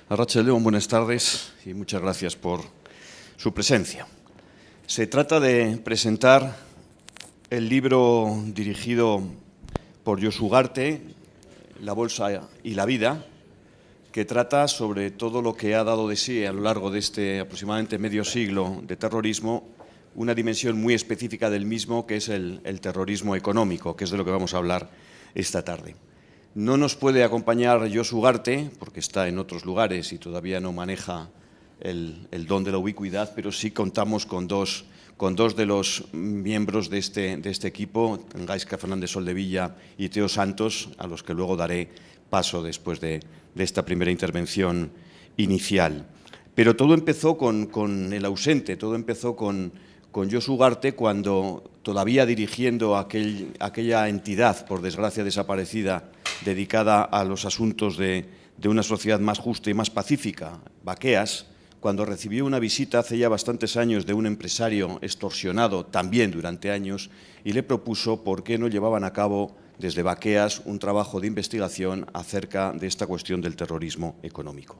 Arratsalde-on, buenas tardes y muchas gracias por su presencia. Se trata de presentar el libro dirigido por Josu Ugarte, La bolsa y la vida, que trata sobre todo lo que ha dado de sí a lo largo de este aproximadamente medio siglo de terrorismo, una dimensión muy específica del mismo, que es el terrorismo económico, que es de lo que vamos a hablar esta tarde. No nos puede acompañar Josu Ugarte, porque está en otros lugares y todavía no maneja el don de la ubicuidad, pero sí contamos con dos de los miembros de este equipo, Gaizka Fernández Soldevilla y Teo Santos, a los que luego daré paso después de esta primera intervención inicial. Pero todo empezó con el ausente, todo empezó con Josu Ugarte cuando, todavía dirigiendo aquella entidad, por desgracia desaparecida, dedicada a los asuntos de una sociedad más justa y más pacífica, Baqueas, cuando recibió una visita hace ya bastantes años de un empresario extorsionado también durante años y le propuso por qué no llevaban a cabo desde Baqueas un trabajo de investigación acerca de esta cuestión del terrorismo económico.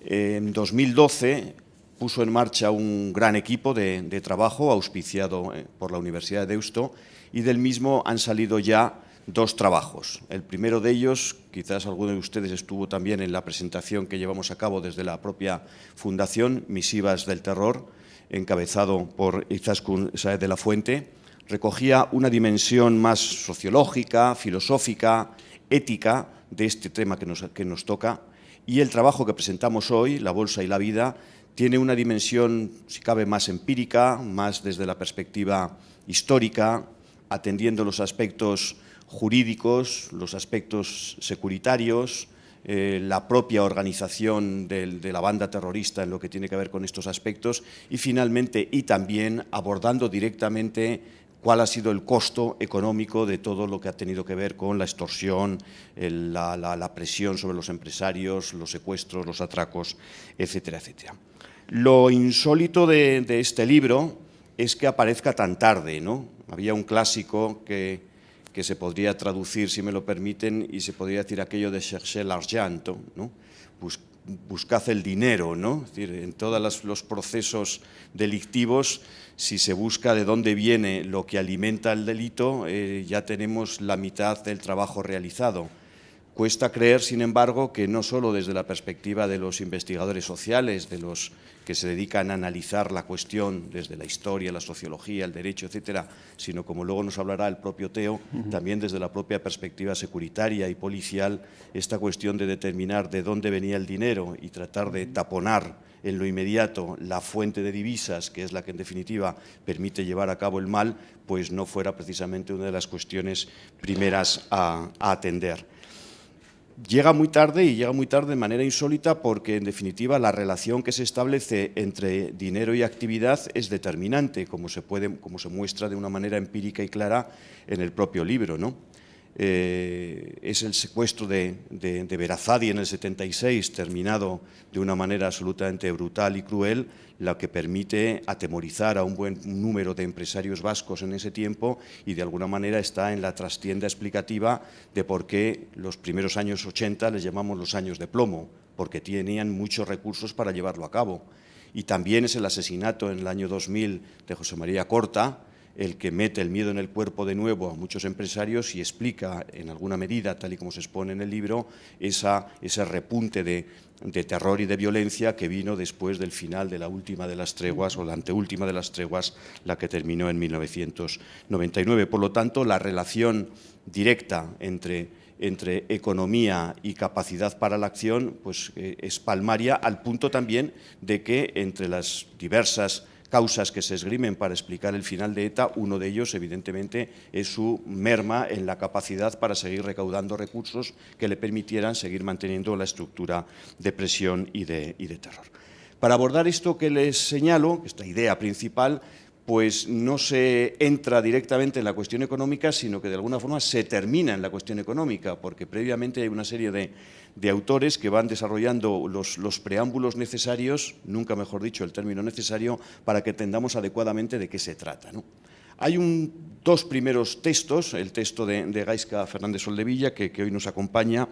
En 2012 puso en marcha un gran equipo de trabajo auspiciado por la Universidad de Deusto y del mismo han salido ya dos trabajos. El primero de ellos, quizás alguno de ustedes estuvo también en la presentación que llevamos a cabo desde la propia Fundación Misivas del Terror, encabezado por Izaskun Sáez de la Fuente, recogía una dimensión más sociológica, filosófica, ética de este tema que nos toca, y el trabajo que presentamos hoy, La bolsa y la vida, tiene una dimensión, si cabe, más empírica, más desde la perspectiva histórica, atendiendo los aspectos jurídicos, los aspectos securitarios, la propia organización de la banda terrorista en lo que tiene que ver con estos aspectos y finalmente y también abordando directamente cuál ha sido el costo económico de todo lo que ha tenido que ver con la extorsión, la presión sobre los empresarios, los secuestros, los atracos, etcétera, etcétera. Lo insólito de este libro es que aparezca tan tarde, ¿no? Había un clásico que se podría traducir, si me lo permiten, y se podría decir aquello de chercher l'argent, ¿no? Buscad el dinero, ¿no? Es decir, en todos los procesos delictivos, si se busca de dónde viene lo que alimenta el delito, ya tenemos la mitad del trabajo realizado. Cuesta creer, sin embargo, que no solo desde la perspectiva de los investigadores sociales, de los que se dedican a analizar la cuestión desde la historia, la sociología, el derecho, etcétera, sino, como luego nos hablará el propio Teo, también desde la propia perspectiva securitaria y policial, esta cuestión de determinar de dónde venía el dinero y tratar de taponar en lo inmediato la fuente de divisas, que es la que en definitiva permite llevar a cabo el mal, pues no fuera precisamente una de las cuestiones primeras a atender. Llega muy tarde y llega muy tarde de manera insólita porque, en definitiva, la relación que se establece entre dinero y actividad es determinante, como se muestra de una manera empírica y clara en el propio libro, ¿no? Es el secuestro de Verazadi en el 76, terminado de una manera absolutamente brutal y cruel, la que permite atemorizar a un buen número de empresarios vascos en ese tiempo y de alguna manera está en la trastienda explicativa de por qué los primeros años 80 les llamamos los años de plomo, porque tenían muchos recursos para llevarlo a cabo. Y también es el asesinato en el año 2000 de José María Corta, el que mete el miedo en el cuerpo de nuevo a muchos empresarios y explica en alguna medida, tal y como se expone en el libro, ese repunte de terror y de violencia que vino después del final de la última de las treguas o la anteúltima de las treguas, la que terminó en 1999. Por lo tanto, la relación directa entre economía y capacidad para la acción pues, es palmaria, al punto también de que entre las diversas causas que se esgrimen para explicar el final de ETA, uno de ellos, evidentemente, es su merma en la capacidad para seguir recaudando recursos que le permitieran seguir manteniendo la estructura de presión y de terror. Para abordar esto que les señalo, esta idea principal, pues no se entra directamente en la cuestión económica, sino que de alguna forma se termina en la cuestión económica, porque previamente hay una serie de autores que van desarrollando los preámbulos necesarios, nunca mejor dicho el término necesario, para que entendamos adecuadamente de qué se trata, ¿no? Hay dos primeros textos, el texto de Gaizka Fernández Soldevilla, que hoy nos acompaña,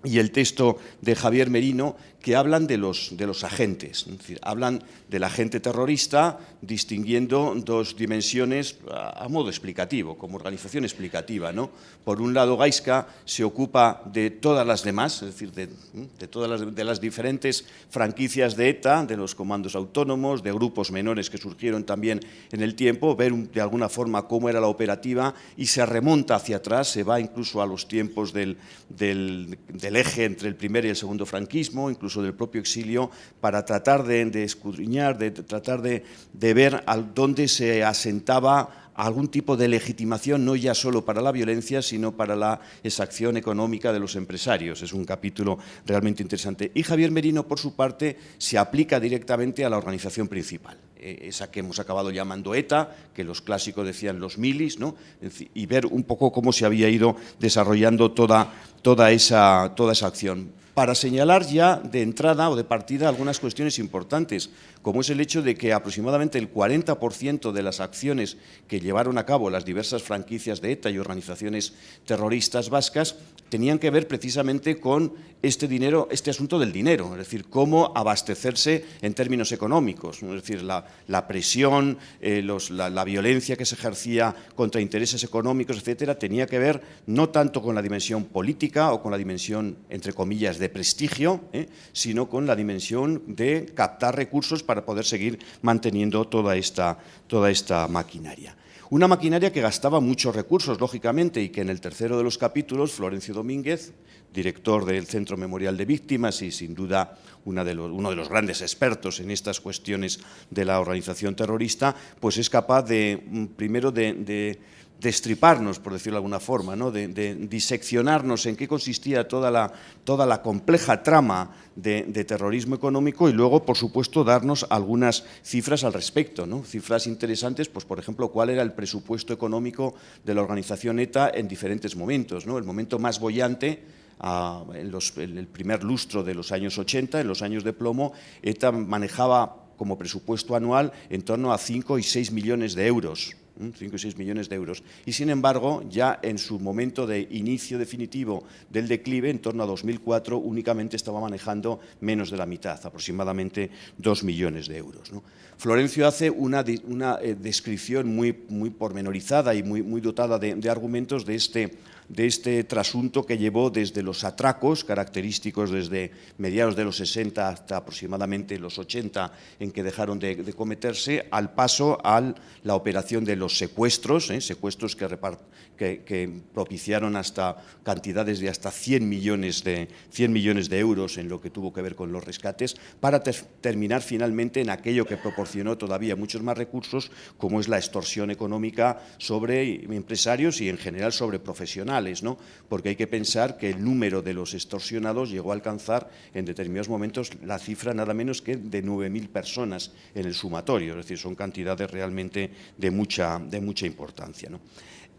y el texto de Javier Merino, que hablan de los agentes, es decir, hablan del agente terrorista distinguiendo dos dimensiones a modo explicativo, como organización explicativa, ¿no? Por un lado, Gaiska se ocupa de todas las demás, es decir, de todas las diferentes franquicias de ETA, de los comandos autónomos, de grupos menores que surgieron también en el tiempo, ver de alguna forma cómo era la operativa y se remonta hacia atrás, se va incluso a los tiempos del eje entre el primer y el segundo franquismo, incluso del propio exilio, para tratar de escudriñar, de tratar de ver dónde se asentaba algún tipo de legitimación, no ya solo para la violencia, sino para la exacción económica de los empresarios. Es un capítulo realmente interesante. Y Javier Merino, por su parte, se aplica directamente a la organización principal, esa que hemos acabado llamando ETA, que los clásicos decían los milis, ¿no? Y ver un poco cómo se había ido desarrollando toda esa acción. Para señalar ya de entrada o de partida algunas cuestiones importantes, como es el hecho de que aproximadamente el 40% de las acciones que llevaron a cabo las diversas franquicias de ETA y organizaciones terroristas vascas tenían que ver precisamente con este asunto del dinero, es decir, cómo abastecerse en términos económicos, es decir, la presión, la violencia que se ejercía contra intereses económicos, etcétera, tenía que ver no tanto con la dimensión política o con la dimensión, entre comillas, de prestigio, sino con la dimensión de captar recursos para poder seguir manteniendo toda esta maquinaria. Una maquinaria que gastaba muchos recursos, lógicamente, y que en el tercero de los capítulos, Florencio Domínguez, director del Centro Memorial de Víctimas y, sin duda, uno de los grandes expertos en estas cuestiones de la organización terrorista, pues es capaz primero de destriparnos, por decirlo de alguna forma, ¿no? de diseccionarnos en qué consistía toda la compleja trama de terrorismo económico y luego, por supuesto, darnos algunas cifras al respecto, ¿no? Cifras interesantes, pues por ejemplo, cuál era el presupuesto económico de la organización ETA en diferentes momentos, ¿no? El momento más boyante, en el primer lustro de los años 80, en los años de plomo, ETA manejaba como presupuesto anual en torno a 5 y 6 millones de euros. 5 y 6 millones de euros. Y, sin embargo, ya en su momento de inicio definitivo del declive, en torno a 2004, únicamente estaba manejando menos de la mitad, aproximadamente 2 millones de euros, ¿no? Florencio hace una descripción muy pormenorizada y muy dotada de argumentos de este trasunto que llevó desde los atracos, característicos desde mediados de los 60 hasta aproximadamente los 80, en que dejaron de cometerse, al paso a la operación de los secuestros, secuestros que propiciaron hasta cantidades de hasta 100 millones de euros en lo que tuvo que ver con los rescates, para terminar finalmente en aquello que proporcionó todavía muchos más recursos, como es la extorsión económica sobre empresarios y en general sobre profesionales, ¿no? Porque hay que pensar que el número de los extorsionados llegó a alcanzar en determinados momentos la cifra nada menos que de 9.000 personas en el sumatorio, es decir, son cantidades realmente de mucha importancia, ¿no?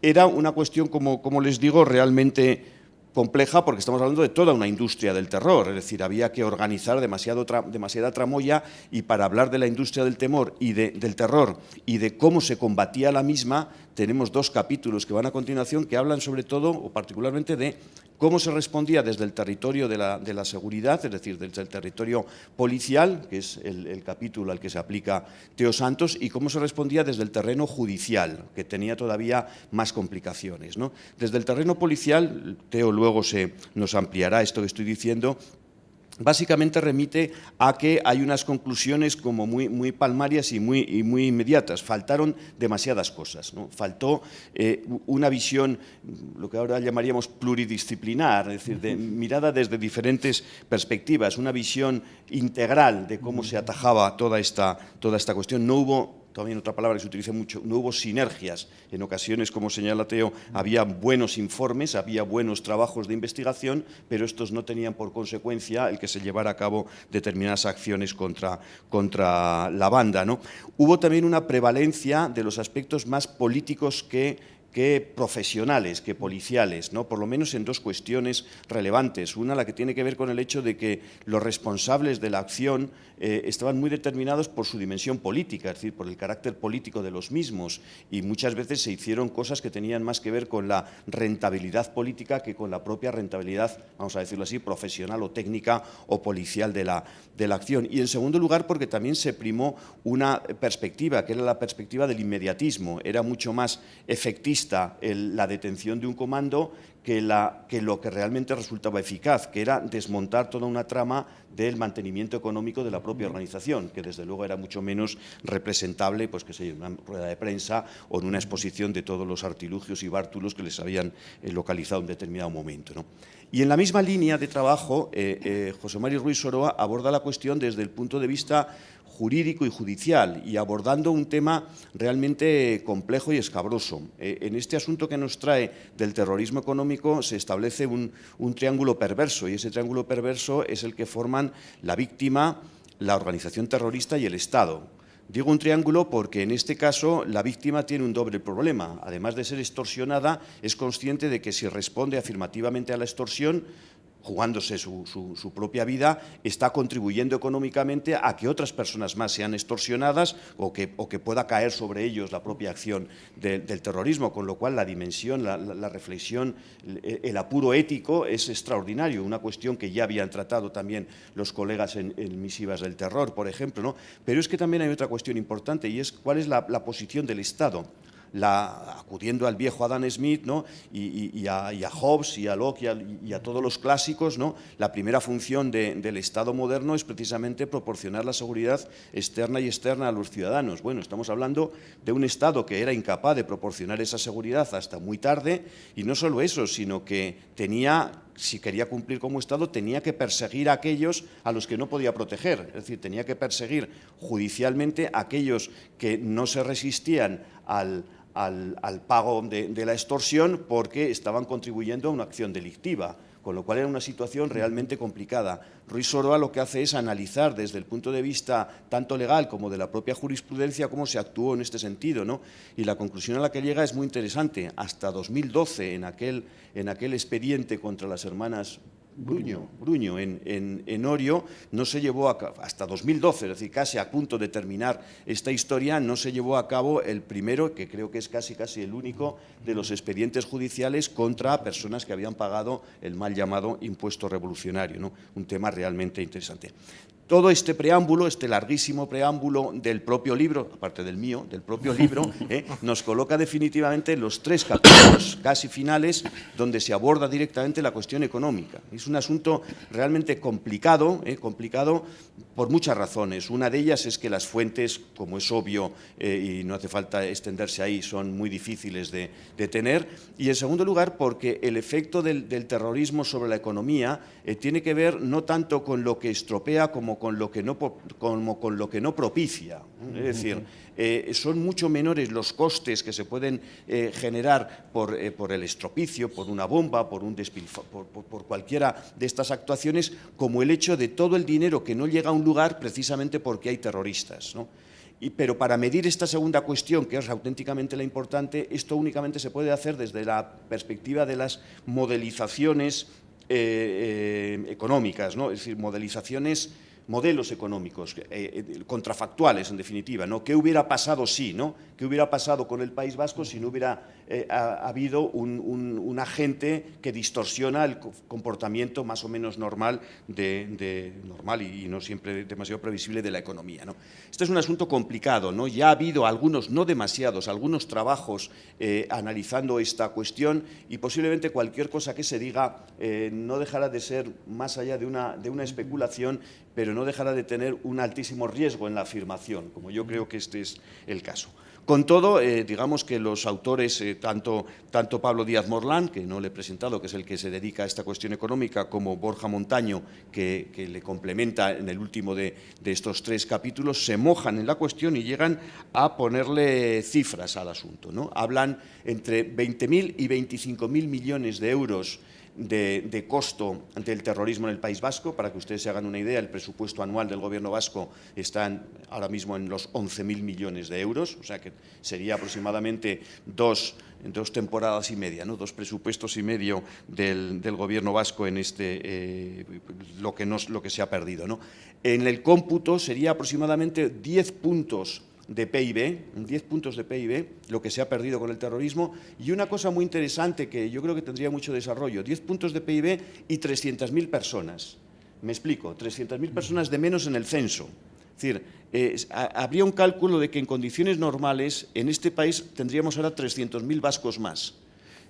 Era una cuestión, como les digo, realmente compleja, porque estamos hablando de toda una industria del terror, es decir, había que organizar demasiada tramoya, y para hablar de la industria del temor y del terror y de cómo se combatía la misma, tenemos dos capítulos que van a continuación que hablan sobre todo o particularmente de cómo se respondía desde el territorio de la seguridad, es decir, desde el territorio policial, que es el capítulo al que se aplica Teo Santos, y cómo se respondía desde el terreno judicial, que tenía todavía más complicaciones, ¿no? Desde el terreno policial, Teo luego nos ampliará esto que estoy diciendo. Básicamente remite a que hay unas conclusiones como muy palmarias y muy inmediatas. Faltaron demasiadas cosas, ¿no? Faltó una visión, lo que ahora llamaríamos pluridisciplinar, es decir, mirada desde diferentes perspectivas, una visión integral de cómo se atajaba toda esta cuestión. No hubo, también otra palabra que se utiliza mucho, no hubo sinergias. En ocasiones, como señala Teo, había buenos informes, había buenos trabajos de investigación, pero estos no tenían por consecuencia el que se llevara a cabo determinadas acciones contra la banda, ¿no? Hubo también una prevalencia de los aspectos más políticos que que profesionales, que policiales, ¿no? Por lo menos en dos cuestiones relevantes. Una, la que tiene que ver con el hecho de que los responsables de la acción estaban muy determinados por su dimensión política, es decir, por el carácter político de los mismos, y muchas veces se hicieron cosas que tenían más que ver con la rentabilidad política que con la propia rentabilidad, vamos a decirlo así, profesional o técnica o policial de la acción. Y en segundo lugar, porque también se primó una perspectiva, que era la perspectiva del inmediatismo. Era mucho más efectista la detención de un comando que lo que realmente resultaba eficaz, que era desmontar toda una trama del mantenimiento económico de la propia organización, que desde luego era mucho menos representable, pues que sé yo, en una rueda de prensa o en una exposición de todos los artilugios y bártulos que les habían localizado en determinado momento, ¿no? Y en la misma línea de trabajo, José Mari Ruiz Soroa aborda la cuestión desde el punto de vista jurídico y judicial, y abordando un tema realmente complejo y escabroso. En este asunto que nos trae del terrorismo económico se establece un triángulo perverso, y ese triángulo perverso es el que forman la víctima, la organización terrorista y el Estado. Digo un triángulo porque en este caso la víctima tiene un doble problema. Además de ser extorsionada, es consciente de que si responde afirmativamente a la extorsión, jugándose su propia vida, está contribuyendo económicamente a que otras personas más sean extorsionadas o que pueda caer sobre ellos la propia acción del terrorismo, con lo cual la dimensión, la reflexión, el apuro ético es extraordinario, una cuestión que ya habían tratado también los colegas en Misivas del Terror, por ejemplo, ¿no? Pero es que también hay otra cuestión importante, y es cuál es la posición del Estado. Acudiendo al viejo Adam Smith, ¿no? y a Hobbes y a Locke y a todos los clásicos, ¿no? La primera función del Estado moderno es precisamente proporcionar la seguridad externa y externa a los ciudadanos. Bueno, estamos hablando de un Estado que era incapaz de proporcionar esa seguridad hasta muy tarde, y no solo eso, sino que si quería cumplir como Estado, tenía que perseguir a aquellos a los que no podía proteger. Es decir, tenía que perseguir judicialmente a aquellos que no se resistían al pago de la extorsión porque estaban contribuyendo a una acción delictiva, con lo cual era una situación realmente complicada. Ruiz Soroa lo que hace es analizar desde el punto de vista tanto legal como de la propia jurisprudencia cómo se actuó en este sentido, ¿no? Y la conclusión a la que llega es muy interesante. Hasta 2012, en aquel expediente contra las hermanas Bruño en Orio, no se llevó a cabo, hasta 2012, es decir, casi a punto de terminar esta historia, no se llevó a cabo el primero, que creo que es casi el único, de los expedientes judiciales contra personas que habían pagado el mal llamado impuesto revolucionario, ¿no? Un tema realmente interesante. Todo este preámbulo, este larguísimo preámbulo del propio libro, aparte del mío, del propio libro, nos coloca definitivamente en los 3 capítulos casi finales donde se aborda directamente la cuestión económica. Es un asunto realmente complicado, complicado por muchas razones. Una de ellas es que las fuentes, como es obvio, y no hace falta extenderse ahí, son muy difíciles de tener. Y en segundo lugar, porque el efecto del terrorismo sobre la economía tiene que ver no tanto con lo que estropea como con lo que no propicia. Es decir, son mucho menores los costes que se pueden generar por el estropicio, por una bomba, por cualquiera de estas actuaciones, como el hecho de todo el dinero que no llega a un lugar precisamente porque hay terroristas, ¿no? Pero para medir esta segunda cuestión, que es auténticamente la importante, esto únicamente se puede hacer desde la perspectiva de las modelizaciones económicas, ¿no? Es decir, modelos económicos, contrafactuales, en definitiva, ¿no? ¿Qué hubiera pasado si, ¿no? ¿Qué hubiera pasado con el País Vasco si no hubiera habido un agente que distorsiona el comportamiento más o menos normal normal y no siempre demasiado previsible de la economía, ¿no? Este es un asunto complicado, ¿no? Ya ha habido algunos, no demasiados, algunos trabajos analizando esta cuestión, y posiblemente cualquier cosa que se diga no dejará de ser más allá de una especulación, pero no dejará de tener un altísimo riesgo en la afirmación, como yo creo que este es el caso. Con todo, digamos que los autores, tanto Pablo Díaz Morlán, que no le he presentado, que es el que se dedica a esta cuestión económica, como Borja Montaño, que le complementa en el último de estos 3 capítulos, se mojan en la cuestión y llegan a ponerle cifras al asunto, ¿no? Hablan entre 20.000 y 25.000 millones de euros de costo del terrorismo en el País Vasco. Para que ustedes se hagan una idea, el presupuesto anual del Gobierno vasco está ahora mismo en los 11.000 millones de euros, o sea que sería aproximadamente dos temporadas y media, ¿no? 2 presupuestos y medio del Gobierno vasco en lo que se ha perdido, ¿no? En el cómputo sería aproximadamente 10 puntos de PIB, lo que se ha perdido con el terrorismo. Y una cosa muy interesante que yo creo que tendría mucho desarrollo: 10 puntos de PIB y 300.000 personas. Me explico, 300.000 personas de menos en el censo. Es decir, habría un cálculo de que en condiciones normales en este país tendríamos ahora 300.000 vascos más.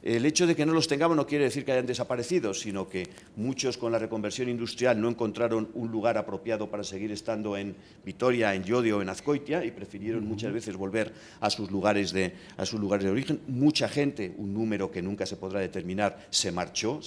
El hecho de que no los tengamos no quiere decir que hayan desaparecido, sino que muchos con la reconversión industrial no encontraron un lugar apropiado para seguir estando en Vitoria, en Llodio o en Azkoitia, y prefirieron muchas veces volver a sus lugares de origen. Mucha gente, un número que nunca se podrá determinar, se marchó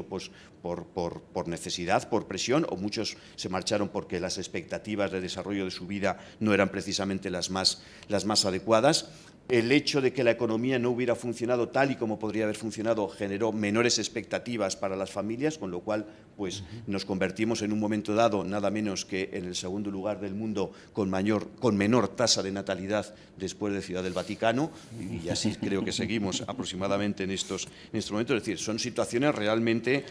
pues, por necesidad, por presión, o muchos se marcharon porque las expectativas de desarrollo de su vida no eran precisamente las más adecuadas. El hecho de que la economía no hubiera funcionado tal y como podría haber funcionado generó menores expectativas para las familias, con lo cual pues, nos convertimos en un momento dado nada menos que en el segundo lugar del mundo con menor tasa de natalidad después de Ciudad del Vaticano, y así creo que seguimos aproximadamente en estos momentos. Es decir, son situaciones realmente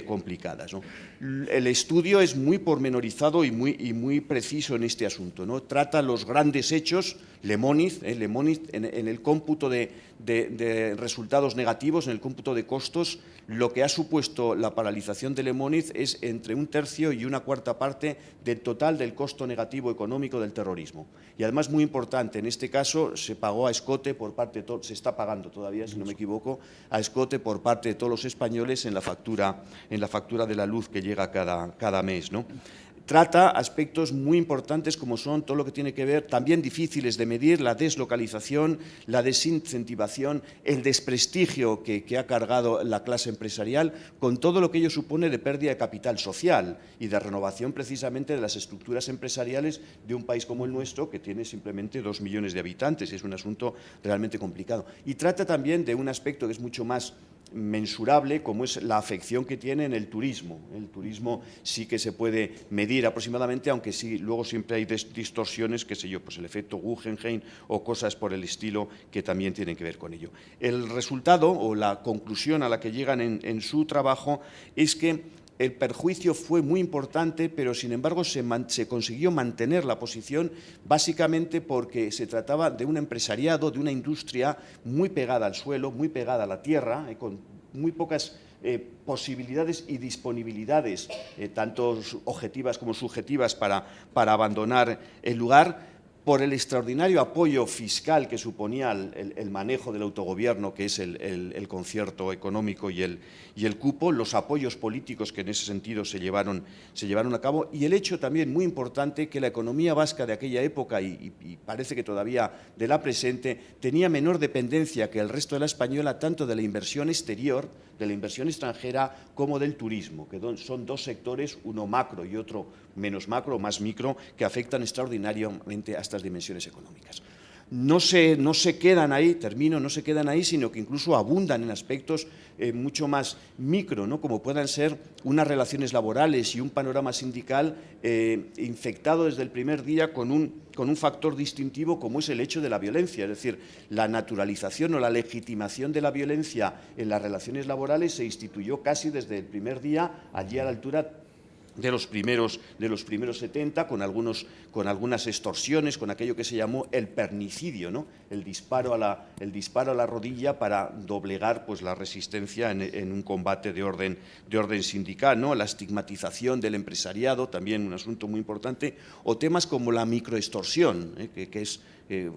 complicadas, ¿no? El estudio es muy pormenorizado y muy preciso en este asunto, ¿no? Trata los grandes hechos. Lemoniz, en el cómputo de resultados negativos, en el cómputo de costos, lo que ha supuesto la paralización de Lemoniz es entre 1/3 y 1/4 parte del total del costo negativo económico del terrorismo. Y además, muy importante, en este caso se pagó a escote por parte de se está pagando todavía, si no me equivoco, a escote por parte de todos los españoles en la factura de la luz que llega cada mes, ¿no? Trata aspectos muy importantes como son todo lo que tiene que ver, también difíciles de medir, la deslocalización, la desincentivación, el desprestigio que ha cargado la clase empresarial, con todo lo que ello supone de pérdida de capital social y de renovación precisamente de las estructuras empresariales de un país como el nuestro, que tiene simplemente 2 millones de habitantes. Es un asunto realmente complicado. Y trata también de un aspecto que es mucho más mensurable, como es la afección que tiene en el turismo. El turismo sí que se puede medir aproximadamente, aunque sí, luego siempre hay distorsiones, qué sé yo, pues el efecto Guggenheim o cosas por el estilo que también tienen que ver con ello. El resultado o la conclusión a la que llegan en su trabajo es que el perjuicio fue muy importante, pero sin embargo se consiguió mantener la posición, básicamente porque se trataba de un empresariado, de una industria muy pegada al suelo, muy pegada a la tierra, con muy pocas posibilidades y disponibilidades, tanto objetivas como subjetivas, para abandonar el lugar, por el extraordinario apoyo fiscal que suponía el manejo del autogobierno, que es el concierto económico y el cupo, los apoyos políticos que en ese sentido se llevaron a cabo, y el hecho también muy importante que la economía vasca de aquella época, y parece que todavía de la presente, tenía menor dependencia que el resto de la española, tanto de la inversión exterior, de la inversión extranjera, como del turismo, que son 2 sectores, uno macro y otro menos macro, más micro, que afectan extraordinariamente a estas dimensiones económicas. No se quedan ahí, no se quedan ahí, sino que incluso abundan en aspectos mucho más micro, ¿no? Como puedan ser unas relaciones laborales y un panorama sindical infectado desde el primer día con un factor distintivo como es el hecho de la violencia. Es decir, la naturalización o la legitimación de la violencia en las relaciones laborales se instituyó casi desde el primer día, allí a la altura de los primeros 70, con algunas extorsiones, con aquello que se llamó el pernicidio, ¿no? El disparo a la rodilla para doblegar pues, la resistencia en un combate de orden sindical, ¿no? La estigmatización del empresariado, también un asunto muy importante, o temas como la microextorsión, que es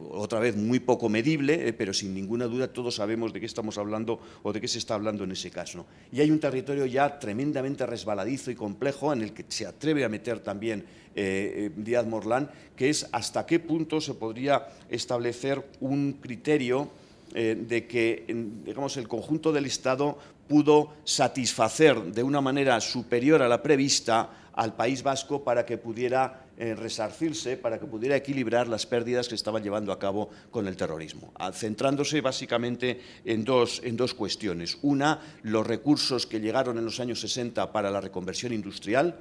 otra vez muy poco medible, pero sin ninguna duda todos sabemos de qué estamos hablando o de qué se está hablando en ese caso, ¿no? Y hay un territorio ya tremendamente resbaladizo y complejo en el que se atreve a meter también Díaz Morlán, que es hasta qué punto se podría establecer un criterio de que, digamos, el conjunto del Estado pudo satisfacer de una manera superior a la prevista al País Vasco para que pudiera resarcirse, para que pudiera equilibrar las pérdidas que estaban llevando a cabo con el terrorismo, centrándose básicamente en dos cuestiones. Una, los recursos que llegaron en los años 60 para la reconversión industrial.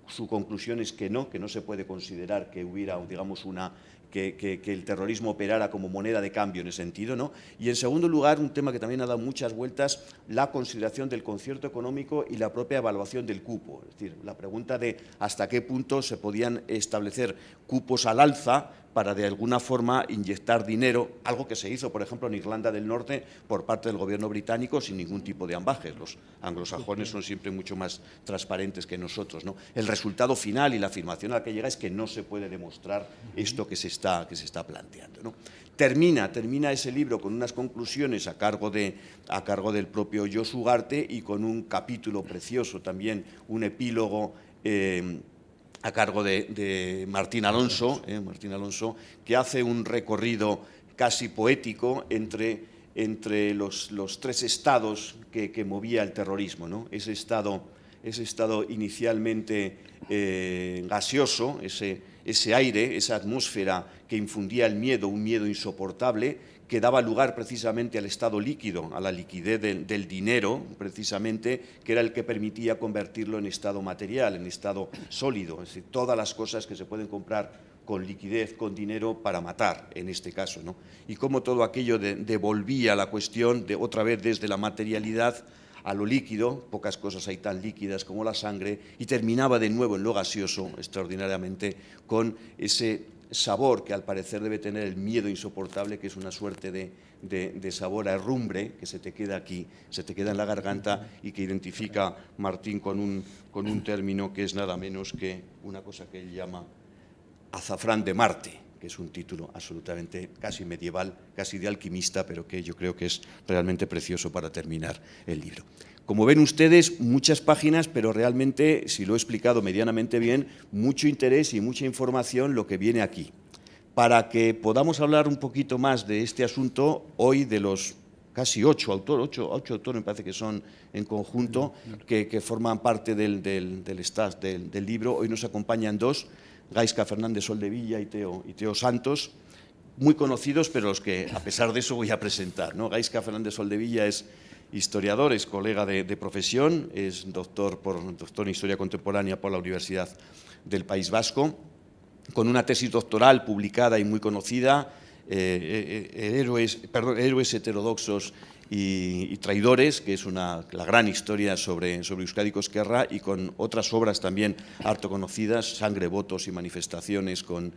Su conclusión es que no se puede considerar que hubiera, digamos, que el terrorismo operara como moneda de cambio en ese sentido, ¿no? Y en segundo lugar, un tema que también ha dado muchas vueltas, la consideración del concierto económico y la propia evaluación del cupo. Es decir, la pregunta de hasta qué punto se podían establecer cupos al alza para de alguna forma inyectar dinero, algo que se hizo, por ejemplo, en Irlanda del Norte por parte del gobierno británico sin ningún tipo de ambajes. Los anglosajones son siempre mucho más transparentes que nosotros, ¿no? El resultado final y la afirmación a la que llega es que no se puede demostrar esto que se está planteando, ¿no? Termina ese libro con unas conclusiones a cargo del propio Josu Ugarte y con un capítulo precioso también, un epílogo a cargo de Martín Alonso, que hace un recorrido casi poético entre los tres estados que movía el terrorismo, ¿no? Ese estado inicialmente gaseoso, ese aire, esa atmósfera que infundía el miedo, un miedo insoportable, que daba lugar precisamente al estado líquido, a la liquidez del dinero, precisamente, que era el que permitía convertirlo en estado material, en estado sólido, es decir, todas las cosas que se pueden comprar con liquidez, con dinero, para matar, en este caso, ¿no? Y cómo todo aquello devolvía la cuestión, otra vez desde la materialidad a lo líquido, pocas cosas hay tan líquidas como la sangre, y terminaba de nuevo en lo gaseoso, extraordinariamente, con ese sabor que al parecer debe tener el miedo insoportable, que es una suerte de sabor a herrumbre que se te queda aquí, se te queda en la garganta, y que identifica Martín con un término que es nada menos que una cosa que él llama azafrán de Marte, que es un título absolutamente casi medieval, casi de alquimista, pero que yo creo que es realmente precioso para terminar el libro. Como ven ustedes, muchas páginas, pero realmente, si lo he explicado medianamente bien, mucho interés y mucha información lo que viene aquí. Para que podamos hablar un poquito más de este asunto, hoy de los casi ocho autores me parece que son en conjunto, que forman parte del staff del libro, hoy nos acompañan dos, Gaizka Fernández Soldevilla y Teo Santos, muy conocidos, pero los que a pesar de eso voy a presentar, ¿no? Gaizka Fernández Soldevilla es historiador, es colega de profesión, es doctor en Historia Contemporánea por la Universidad del País Vasco, con una tesis doctoral publicada y muy conocida, héroes heterodoxos y traidores, que es la gran historia sobre Euskadi Ezkerra, y con otras obras también harto conocidas, Sangre, votos y manifestaciones, con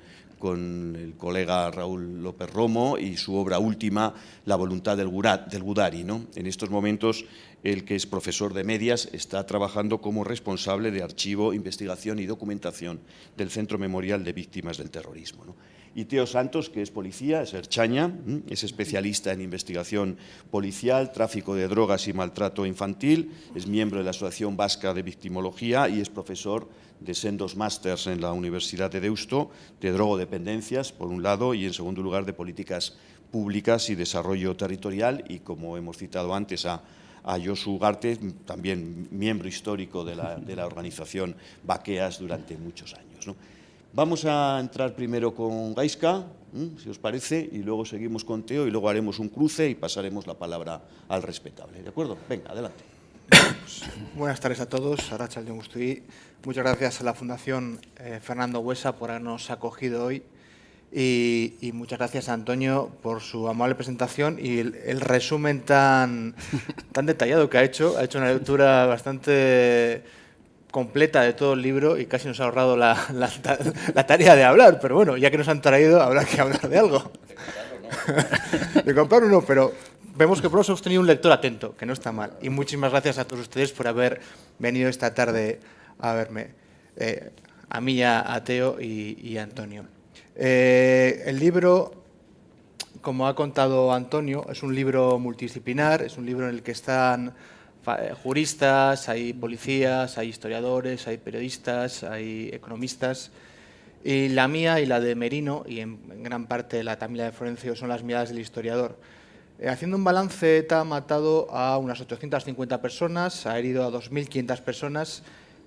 el colega Raúl López Romo, y su obra última, La voluntad del Gudari, ¿no? En estos momentos, el que es profesor de medias está trabajando como responsable de archivo, investigación y documentación del Centro Memorial de Víctimas del Terrorismo, ¿no? Y Teo Santos, que es policía, es ertzaina, es especialista en investigación policial, tráfico de drogas y maltrato infantil, es miembro de la Asociación Vasca de Victimología y es profesor de sendos másters en la Universidad de Deusto, de drogodependencias, por un lado, y en segundo lugar de políticas públicas y desarrollo territorial, y como hemos citado antes a Josu Ugarte, también miembro histórico de la organización Bakeas durante muchos años, ¿no? Vamos a entrar primero con Gaizka, si os parece, y luego seguimos con Teo, y luego haremos un cruce y pasaremos la palabra al respetable. ¿De acuerdo? Venga, adelante. Pues, buenas tardes a todos. Arratsalde on guztioi. Muchas gracias a la Fundación Fernando Buesa por habernos acogido hoy, y muchas gracias a Antonio por su amable presentación y el resumen tan detallado que ha hecho. Ha hecho una lectura bastante completa de todo el libro y casi nos ha ahorrado la tarea de hablar, pero bueno, ya que nos han traído, habrá que hablar de algo. De comprarlo no, pero vemos que por eso hemos tenido un lector atento, que no está mal. Y muchísimas gracias a todos ustedes por haber venido esta tarde a verme, a mí, a Teo y a Antonio. El libro, como ha contado Antonio, es un libro multidisciplinar, es un libro en el que están juristas, hay policías, hay historiadores, hay periodistas, hay economistas, y la mía y la de Merino, y en gran parte también la de Florencio, son las miradas del historiador. Haciendo un balance, ETA ha matado a unas 850 personas, ha herido a 2.500 personas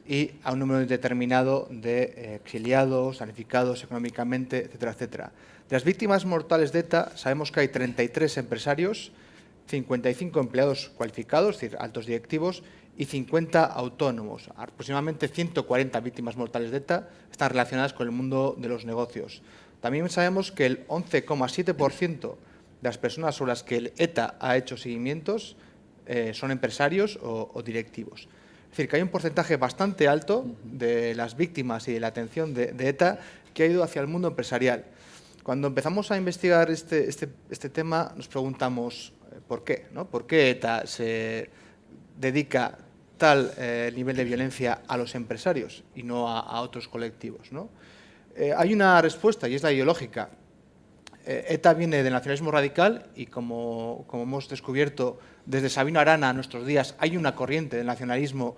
y a un número indeterminado de exiliados, damnificados económicamente, etcétera, etcétera. De las víctimas mortales de ETA sabemos que hay 33 empresarios, 55 empleados cualificados, es decir, altos directivos, y 50 autónomos. Aproximadamente 140 víctimas mortales de ETA están relacionadas con el mundo de los negocios. También sabemos que el 11,7% de las personas sobre las que el ETA ha hecho seguimientos son empresarios o directivos. Es decir, que hay un porcentaje bastante alto de las víctimas y de la atención de ETA que ha ido hacia el mundo empresarial. Cuando empezamos a investigar este tema, nos preguntamos ¿por qué? ¿No? ¿Por qué ETA se dedica tal nivel de violencia a los empresarios y no a otros colectivos, ¿no? Hay una respuesta y es la ideológica. ETA viene del nacionalismo radical y como hemos descubierto desde Sabino Arana a nuestros días, hay una corriente del nacionalismo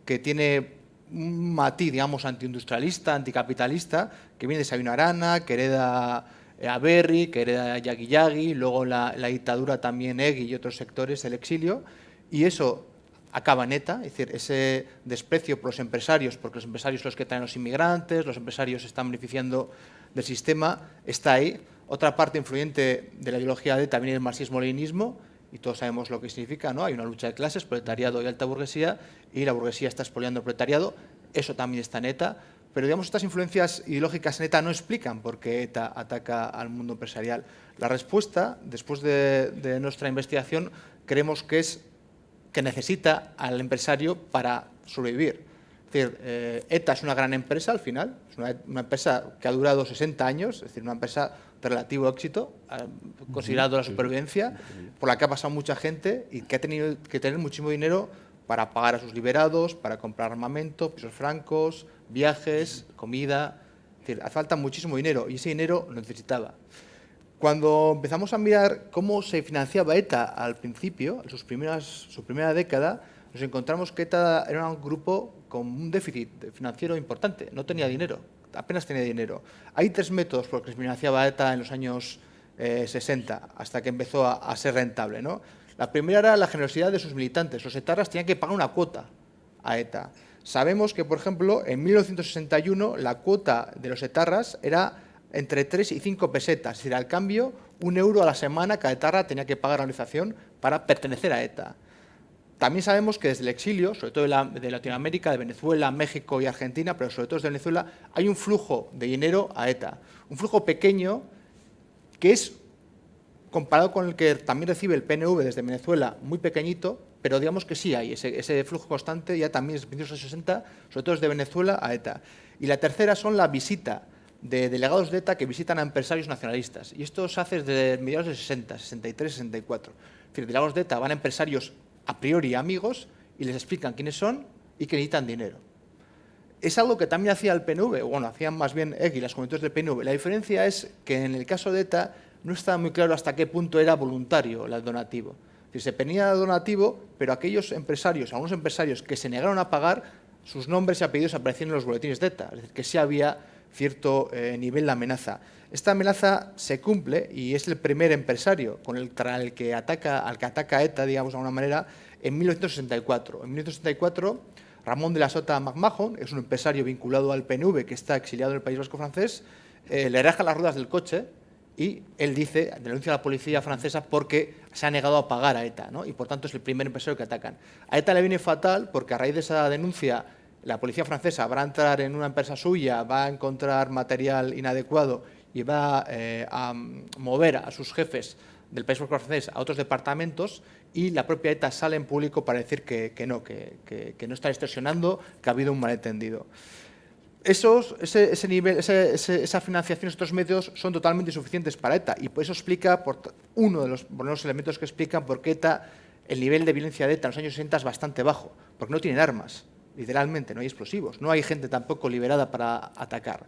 que tiene un matiz, digamos, antiindustrialista, anticapitalista, que viene de Sabino Arana, que hereda a Berri, que hereda a Yagui Yagui, luego la dictadura también Egui y otros sectores del exilio, y eso acaba en ETA, es decir, ese desprecio por los empresarios, porque los empresarios son los que traen los inmigrantes, los empresarios se están beneficiando del sistema, está ahí. Otra parte influyente de la ideología de ETA viene del marxismo-leninismo, y todos sabemos lo que significa, ¿no? Hay una lucha de clases, proletariado y alta burguesía, y la burguesía está expoliando el proletariado, eso también está en ETA, pero digamos estas influencias ideológicas en ETA no explican por qué ETA ataca al mundo empresarial. La respuesta, después de nuestra investigación, creemos que es que necesita al empresario para sobrevivir. Es decir, ETA es una gran empresa al final, es una empresa que ha durado 60 años, es decir, una empresa de relativo éxito, considerado la supervivencia, por la que ha pasado mucha gente y que ha tenido que tener muchísimo dinero para pagar a sus liberados, para comprar armamento, pisos francos, viajes, comida. Es decir, hace falta muchísimo dinero y ese dinero lo necesitaba. Cuando empezamos a mirar cómo se financiaba ETA al principio, en su primera década, nos encontramos que ETA era un grupo con un déficit financiero importante, no tenía dinero, apenas tenía dinero. Hay tres métodos por los que se financiaba ETA en los años 60, hasta que empezó a ser rentable, ¿no? La primera era la generosidad de sus militantes. Los etarras tenían que pagar una cuota a ETA. Sabemos que, por ejemplo, en 1961 la cuota de los etarras era entre 3 y 5 pesetas, es decir, al cambio, 1 euro a la semana cada etarra tenía que pagar la organización para pertenecer a ETA. También sabemos que desde el exilio, sobre todo de Latinoamérica, de Venezuela, México y Argentina, pero sobre todo desde Venezuela, hay un flujo de dinero a ETA. Un flujo pequeño que es, comparado con el que también recibe el PNV desde Venezuela, muy pequeñito, pero digamos que sí hay ese flujo constante ya también desde principios de los 60, sobre todo desde Venezuela a ETA. Y la tercera son la visita de delegados de ETA que visitan a empresarios nacionalistas. Y esto se hace desde mediados de 60, 63, 64. Es decir, delegados de ETA van a empresarios a priori amigos y les explican quiénes son y que necesitan dinero. Es algo que también hacía el PNV, bueno, hacían más bien EGI, las juventudes del PNV. La diferencia es que en el caso de ETA no estaba muy claro hasta qué punto era voluntario el donativo. Es decir, se pedía donativo, pero aquellos empresarios, algunos empresarios que se negaron a pagar, sus nombres y apellidos aparecían en los boletines de ETA, es decir, que sí había cierto nivel de amenaza. Esta amenaza se cumple y es el primer empresario al que ataca ETA, digamos de alguna manera, en 1964. En 1964, Ramón de la Sota McMahon, es un empresario vinculado al PNV que está exiliado en el País Vasco francés, le raja las ruedas del coche y él denuncia a la policía francesa porque se ha negado a pagar a ETA, ¿no? Y por tanto es el primer empresario que atacan. A ETA le viene fatal porque a raíz de esa denuncia la policía francesa va a entrar en una empresa suya, va a encontrar material inadecuado y va a mover a sus jefes del País Vasco francés a otros departamentos y la propia ETA sale en público para decir que no está extorsionando, que ha habido un malentendido. Ese nivel, esa financiación, estos medios son totalmente insuficientes para ETA y por eso explica, uno de los elementos que explican por qué ETA, el nivel de violencia de ETA en los años 60 es bastante bajo, porque no tienen armas. Literalmente, no hay explosivos, no hay gente tampoco liberada para atacar.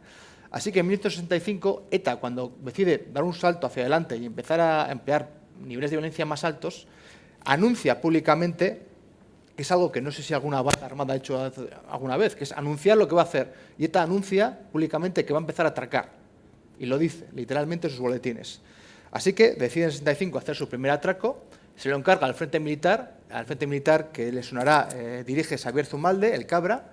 Así que en 1965, ETA, cuando decide dar un salto hacia adelante y empezar a emplear niveles de violencia más altos, anuncia públicamente, que es algo que no sé si alguna banda armada ha hecho alguna vez, que es anunciar lo que va a hacer. Y ETA anuncia públicamente que va a empezar a atracar. Y lo dice, literalmente, en sus boletines. Así que decide en el 65 hacer su primer atraco, se lo encarga al Frente Militar que le sonará, dirige Xavier Zumalde, el Cabra,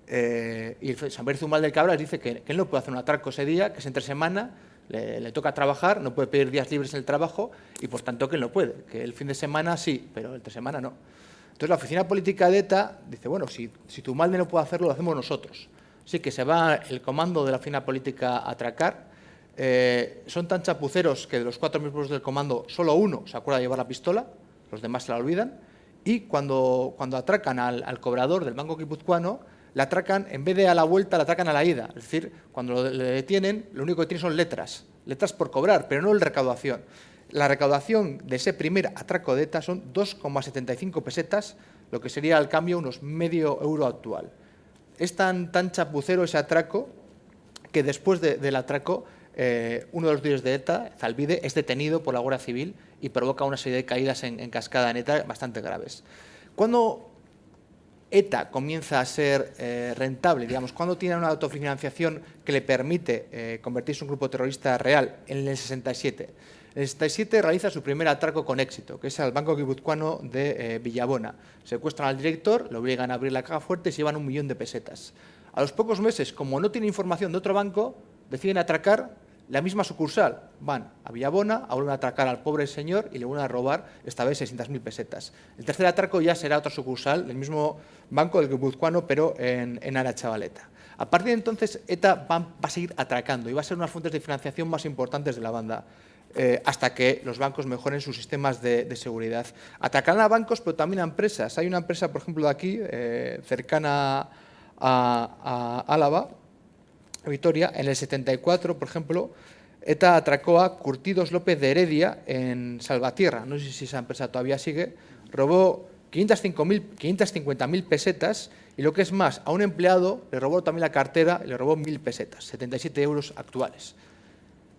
y Xavier Zumalde, el Cabra, les dice que él no puede hacer un atraco ese día, que es entre semana, le toca trabajar, no puede pedir días libres en el trabajo y por tanto que él no puede, que el fin de semana sí, pero entre semana no. Entonces la oficina política de ETA dice, bueno, si Zumalde no puede hacerlo, lo hacemos nosotros. Así que se va el comando de la oficina política a atracar. Son tan chapuceros que de los 4 miembros del comando solo uno se acuerda de llevar la pistola, los demás se la olvidan, y cuando atracan al cobrador del Banco Guipuzcoano, la atracan, en vez de a la vuelta, la atracan a la ida. Es decir, cuando le detienen, lo único que tiene son letras por cobrar, pero no la recaudación. La recaudación de ese primer atraco de ETA son 2,75 pesetas, lo que sería al cambio unos medio euro actual. Es tan chapucero ese atraco que después del atraco, uno de los líderes de ETA, Zalbide, es detenido por la Guardia Civil y provoca una serie de caídas en cascada en ETA bastante graves. Cuando ETA comienza a ser rentable, digamos, cuando tiene una autofinanciación que le permite convertirse en un grupo terrorista real, en el 67. En el 67 realiza su primer atraco con éxito, que es al Banco Guipuzcoano de Villabona. Secuestran al director, lo obligan a abrir la caja fuerte y se llevan 1 millón de pesetas. A los pocos meses, como no tiene información de otro banco, deciden atracar la misma sucursal. Van a Villabona, vuelven a atracar al pobre señor y le vuelven a robar, esta vez 600.000 pesetas. El tercer atraco ya será otra sucursal del mismo banco del Guipuzcoano, pero en Aratxabaleta. A partir de entonces, ETA va a seguir atracando y va a ser una de las fuentes de financiación más importantes de la banda, hasta que los bancos mejoren sus sistemas de seguridad. Atracarán a bancos, pero también a empresas. Hay una empresa, por ejemplo, de aquí, cercana a Álava, Vitoria, en el 74, por ejemplo, ETA atracó a Curtidos López de Heredia en Salvatierra, no sé si esa empresa todavía sigue, robó 550.000 pesetas y lo que es más, a un empleado le robó también la cartera y le robó 1.000 pesetas, 77 euros actuales.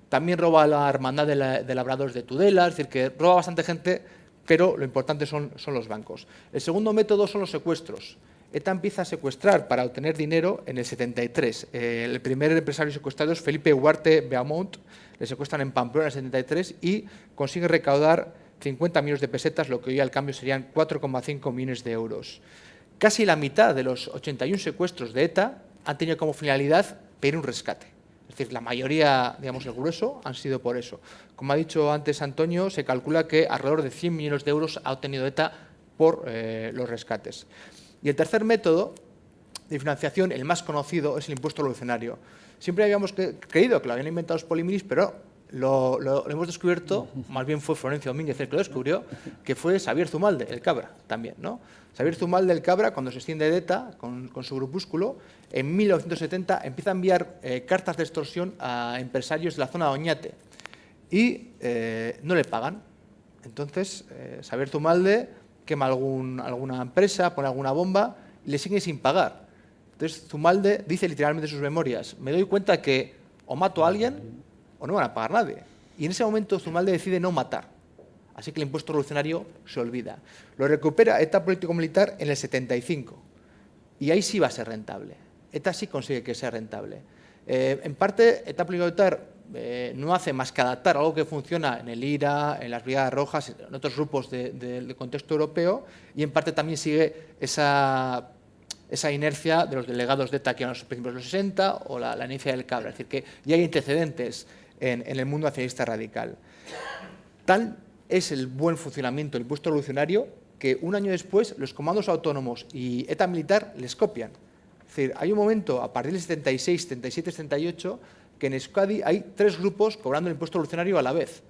También roba a la Hermandad de Labradores de Tudela, es decir, que roba bastante gente, pero lo importante son los bancos. El segundo método son los secuestros. ETA empieza a secuestrar para obtener dinero en el 73. El primer empresario secuestrado es Felipe Huarte Beaumont, le secuestran en Pamplona en el 73 y consigue recaudar 50 millones de pesetas, lo que hoy al cambio serían 4,5 millones de euros. Casi la mitad de los 81 secuestros de ETA han tenido como finalidad pedir un rescate. Es decir, la mayoría, digamos, el grueso, han sido por eso. Como ha dicho antes Antonio, se calcula que alrededor de 100 millones de euros ha obtenido ETA por los rescates. Y el tercer método de financiación, el más conocido, es el impuesto revolucionario. Siempre habíamos creído que lo habían inventado los Polimilis, pero lo hemos descubierto, más bien fue Florencio Domínguez el que lo descubrió, que fue Xavier Zumalde, el Cabra, también, ¿no? Xavier Zumalde, el Cabra, cuando se extiende de ETA, con su grupúsculo, en 1970 empieza a enviar cartas de extorsión a empresarios de la zona de Oñate y no le pagan. Entonces, Xavier Zumalde quema alguna empresa, pone alguna bomba y le sigue sin pagar. Entonces, Zumalde dice literalmente en sus memorias, me doy cuenta que o mato a alguien o no van a pagar nadie. Y en ese momento Zumalde decide no matar. Así que el impuesto revolucionario se olvida. Lo recupera ETA político-militar en el 75. Y ahí sí va a ser rentable. ETA sí consigue que sea rentable. En parte, ETA político-militar no hace más que adaptar algo que funciona en el IRA, en las Brigadas Rojas, en otros grupos del contexto europeo, y en parte también sigue esa inercia de los delegados de ETA que eran los principios de los 60 o la inercia del Cabra. Es decir, que ya hay antecedentes en el mundo nacionalista radical. Tal es el buen funcionamiento del impuesto revolucionario que un año después los comandos autónomos y ETA militar les copian. Es decir, hay un momento, a partir del 76, 77, 78, que en Euskadi hay 3 grupos cobrando el impuesto revolucionario a la vez.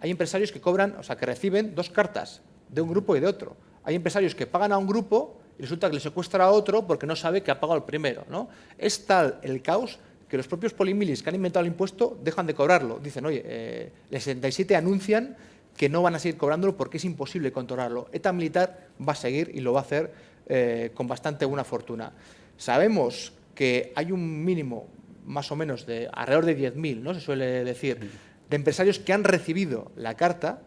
Hay empresarios que cobran, o sea, que reciben 2 cartas de un grupo y de otro. Hay empresarios que pagan a un grupo y resulta que le secuestra a otro porque no sabe que ha pagado el primero, ¿no? Es tal el caos que los propios polimilis que han inventado el impuesto dejan de cobrarlo. Dicen, oye, en el 77 anuncian que no van a seguir cobrándolo porque es imposible controlarlo. ETA militar va a seguir y lo va a hacer con bastante buena fortuna. Sabemos que hay un mínimo más o menos de alrededor de 10.000, ¿no? Se suele decir, de empresarios que han recibido la carta.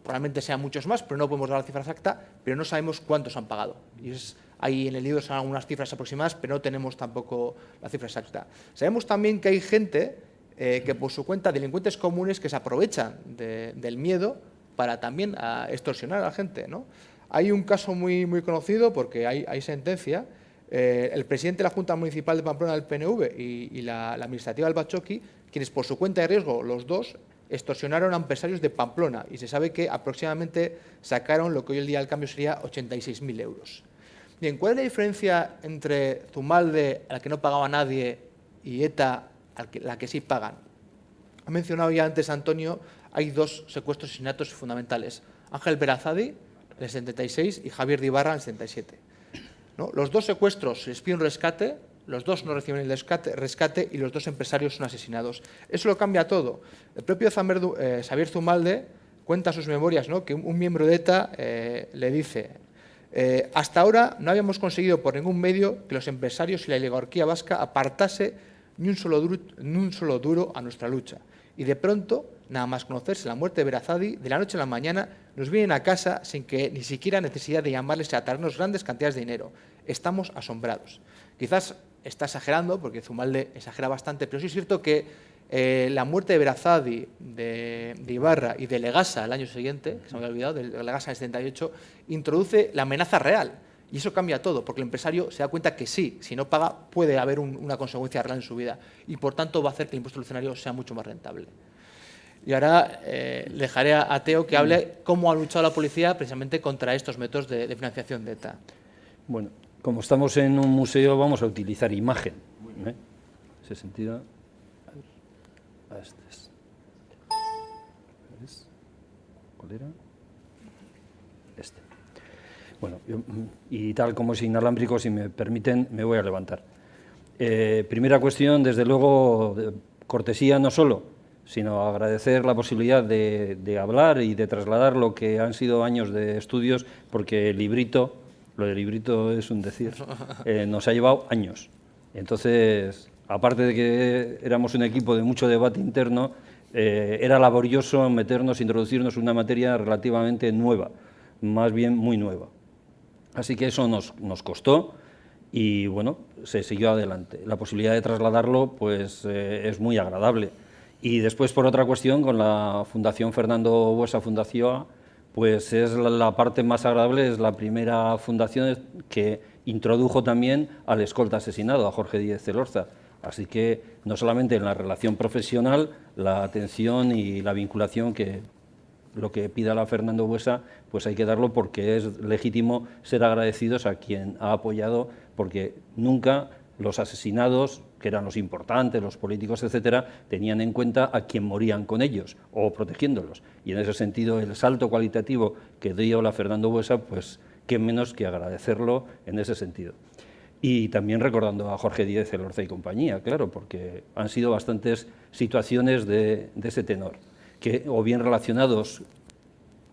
Probablemente sean muchos más, pero no podemos dar la cifra exacta, pero no sabemos cuántos han pagado. Y ahí en el libro son algunas cifras aproximadas, pero no tenemos tampoco la cifra exacta. Sabemos también que hay gente que por su cuenta delincuentes comunes que se aprovechan del miedo para también extorsionar a la gente, ¿no? Hay un caso muy conocido, porque hay sentencia. El presidente de la Junta Municipal de Pamplona del PNV y la administrativa del Bachoqui, quienes por su cuenta de riesgo, los dos, extorsionaron a empresarios de Pamplona, y se sabe que aproximadamente sacaron lo que hoy el día del cambio sería 86.000 euros. Bien, ¿cuál es la diferencia entre Zumalde, a la que no pagaba nadie, y ETA, la que sí pagan? Ha mencionado ya antes Antonio, hay dos secuestros y asesinatos fundamentales. Ángel Berazadi, en el 76, y Javier de Ibarra, en el 77. ¿No? Los dos secuestros se les pide un rescate, los dos no reciben el rescate y los dos empresarios son asesinados. Eso lo cambia todo. El propio Xavier Zumalde cuenta sus memorias, ¿no?, que un miembro de ETA le dice: hasta ahora no habíamos conseguido por ningún medio que los empresarios y la oligarquía vasca apartase ni un solo duro a nuestra lucha. Y de pronto, nada más conocerse la muerte de Berazadi, de la noche a la mañana nos vienen a casa sin que ni siquiera necesidad de llamarles a traernos grandes cantidades de dinero. Estamos asombrados. Quizás está exagerando, porque Zumalde exagera bastante, pero sí es cierto que la muerte de Berazadi, de Ibarra y de Legasa el año siguiente, que se me había olvidado, de Legasa en el 78, introduce la amenaza real. Y eso cambia todo, porque el empresario se da cuenta que sí, si no paga puede haber una consecuencia real en su vida, y por tanto va a hacer que el impuesto revolucionario sea mucho más rentable. Y ahora dejaré a Teo que hable cómo ha luchado la policía precisamente contra estos métodos de financiación de ETA. Bueno, como estamos en un museo, vamos a utilizar imagen. En ese sentido, ¿cuál era? Este. Bueno, y tal como es inalámbrico, si me permiten, me voy a levantar. Primera cuestión, desde luego, cortesía no solo, sino agradecer la posibilidad de hablar y de trasladar lo que han sido años de estudios, porque el librito, lo del librito es un decir, nos ha llevado años. Entonces, aparte de que éramos un equipo de mucho debate interno, era laborioso meternos, introducirnos en una materia relativamente nueva, más bien muy nueva. Así que eso nos costó y, bueno, se siguió adelante. La posibilidad de trasladarlo, pues, es muy agradable. Y después, por otra cuestión, con la Fundación Fernando Buesa Fundación, pues es la parte más agradable, es la primera fundación que introdujo también al escolta asesinado, a Jorge Díez Elorza. Así que no solamente en la relación profesional, la atención y la vinculación, que lo que pida la Fernando Buesa, pues hay que darlo, porque es legítimo ser agradecidos a quien ha apoyado, porque nunca los asesinados, que eran los importantes, los políticos, etcétera, tenían en cuenta a quien morían con ellos o protegiéndolos. Y en ese sentido, el salto cualitativo que dio la Fernando Buesa, pues qué menos que agradecerlo en ese sentido. Y también recordando a Jorge Díez Elorza y compañía, claro, porque han sido bastantes situaciones de ese tenor, que o bien relacionados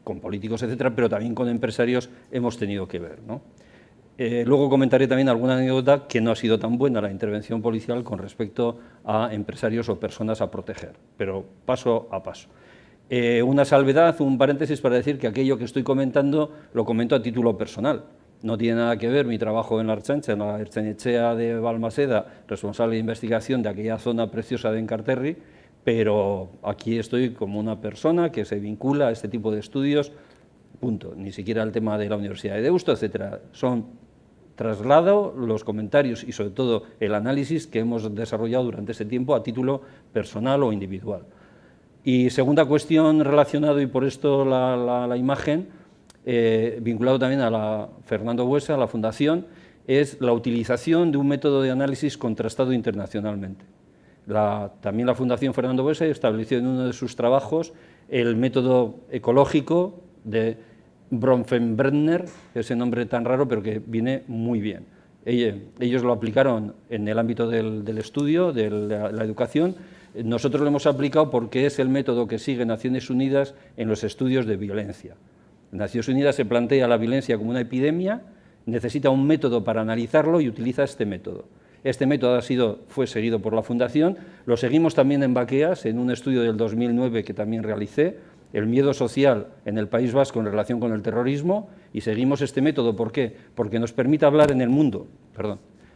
con políticos, etcétera, pero también con empresarios hemos tenido que ver, ¿no? Luego comentaré también alguna anécdota que no ha sido tan buena la intervención policial con respecto a empresarios o personas a proteger, pero paso a paso. Una salvedad, un paréntesis para decir que aquello que estoy comentando lo comento a título personal. No tiene nada que ver mi trabajo en la Ertzaintza, en la Ertzainetxea de Balmaseda, responsable de investigación de aquella zona preciosa de Enkarterri, pero aquí estoy como una persona que se vincula a este tipo de estudios, punto. Ni siquiera el tema de la Universidad de Deusto, etcétera. Traslado los comentarios y sobre todo el análisis que hemos desarrollado durante ese tiempo a título personal o individual. Y segunda cuestión relacionada, y por esto la imagen, vinculado también a la Fernando Buesa, a la Fundación, es la utilización de un método de análisis contrastado internacionalmente. También la Fundación Fernando Buesa estableció en uno de sus trabajos el método ecológico de Bronfenbrenner, ese nombre tan raro, pero que viene muy bien. Ellos lo aplicaron en el ámbito del estudio, de la educación. Nosotros lo hemos aplicado porque es el método que sigue Naciones Unidas en los estudios de violencia. En Naciones Unidas se plantea la violencia como una epidemia, necesita un método para analizarlo y utiliza este método. Este método fue seguido por la Fundación, lo seguimos también en Baqueas, en un estudio del 2009 que también realicé, el miedo social en el País Vasco en relación con el terrorismo, y seguimos este método. ¿Por qué? Porque nos permite hablar en el mundo,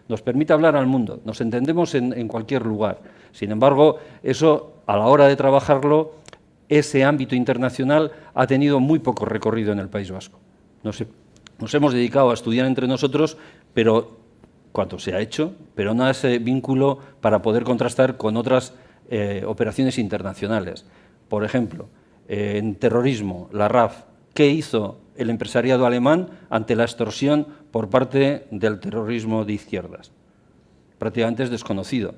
nos permite hablar al mundo, nos entendemos en cualquier lugar. Sin embargo, eso, a la hora de trabajarlo, ese ámbito internacional ha tenido muy poco recorrido en el País Vasco. Nos hemos dedicado a estudiar entre nosotros, pero cuanto se ha hecho, pero no a ese vínculo para poder contrastar con otras operaciones internacionales. Por ejemplo, en terrorismo, la RAF, ¿qué hizo el empresariado alemán ante la extorsión por parte del terrorismo de izquierdas? Prácticamente es desconocido.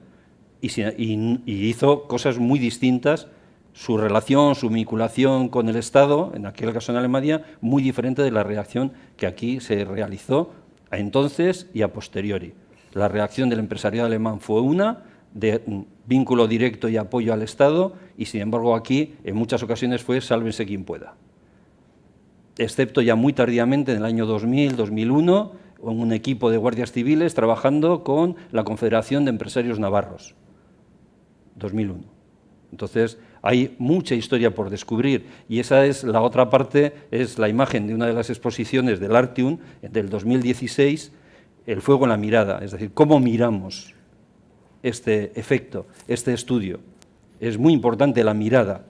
Y hizo cosas muy distintas, su relación, su vinculación con el Estado, en aquel caso en Alemania, muy diferente de la reacción que aquí se realizó a entonces y a posteriori. La reacción del empresariado alemán fue una de vínculo directo y apoyo al Estado, y sin embargo aquí en muchas ocasiones fue sálvese quien pueda. Excepto ya muy tardíamente, en el año 2000, 2001, un equipo de guardias civiles trabajando con la Confederación de Empresarios Navarros, 2001. Entonces, hay mucha historia por descubrir, y esa es la otra parte, es la imagen de una de las exposiciones del Artium del 2016, el fuego en la mirada, es decir, cómo miramos este efecto, este estudio. Es muy importante la mirada,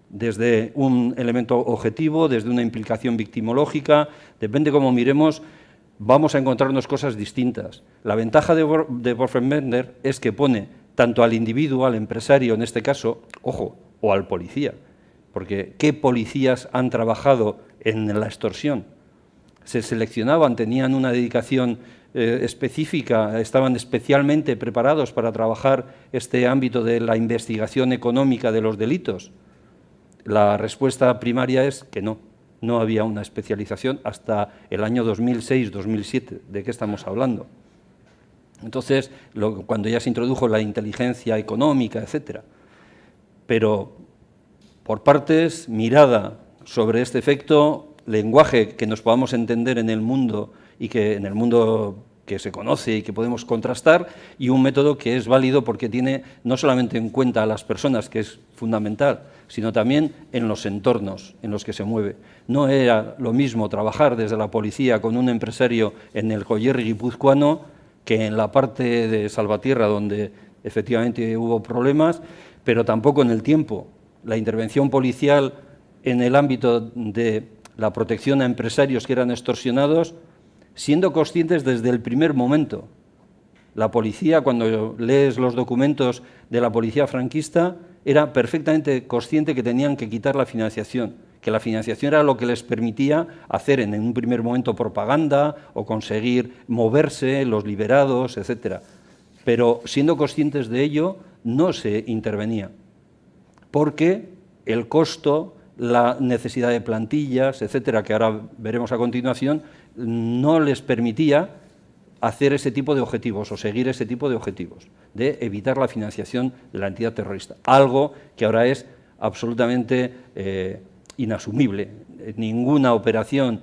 desde un elemento objetivo, desde una implicación victimológica, depende cómo miremos, vamos a encontrarnos cosas distintas. La ventaja de Wolfenbender es que pone tanto al individuo, al empresario en este caso, ojo, o al policía, porque ¿qué policías han trabajado en la extorsión? Se seleccionaban, tenían una dedicación específica, estaban especialmente preparados para trabajar este ámbito de la investigación económica de los delitos. La respuesta primaria es que no había una especialización hasta el año 2006-2007. ¿De qué estamos hablando? Entonces, cuando ya se introdujo la inteligencia económica, etcétera. Pero, por partes, mirada sobre este efecto, lenguaje que nos podamos entender en el mundo y que en el mundo que se conoce y que podemos contrastar, y un método que es válido porque tiene no solamente en cuenta a las personas, que es fundamental, sino también en los entornos en los que se mueve. No era lo mismo trabajar desde la policía con un empresario en el Goierri guipuzcoano que en la parte de Salvatierra, donde efectivamente hubo problemas, pero tampoco en el tiempo. La intervención policial en el ámbito de la protección a empresarios que eran extorsionados, siendo conscientes desde el primer momento. La policía, cuando lees los documentos de la policía franquista, era perfectamente consciente que tenían que quitar la financiación, que la financiación era lo que les permitía hacer en un primer momento propaganda o conseguir moverse, los liberados, etcétera. Pero siendo conscientes de ello, no se intervenía, porque el costo, la necesidad de plantillas, etcétera, que ahora veremos a continuación, no les permitía hacer ese tipo de objetivos o seguir ese tipo de objetivos, de evitar la financiación de la entidad terrorista, algo que ahora es absolutamente inasumible. Ninguna operación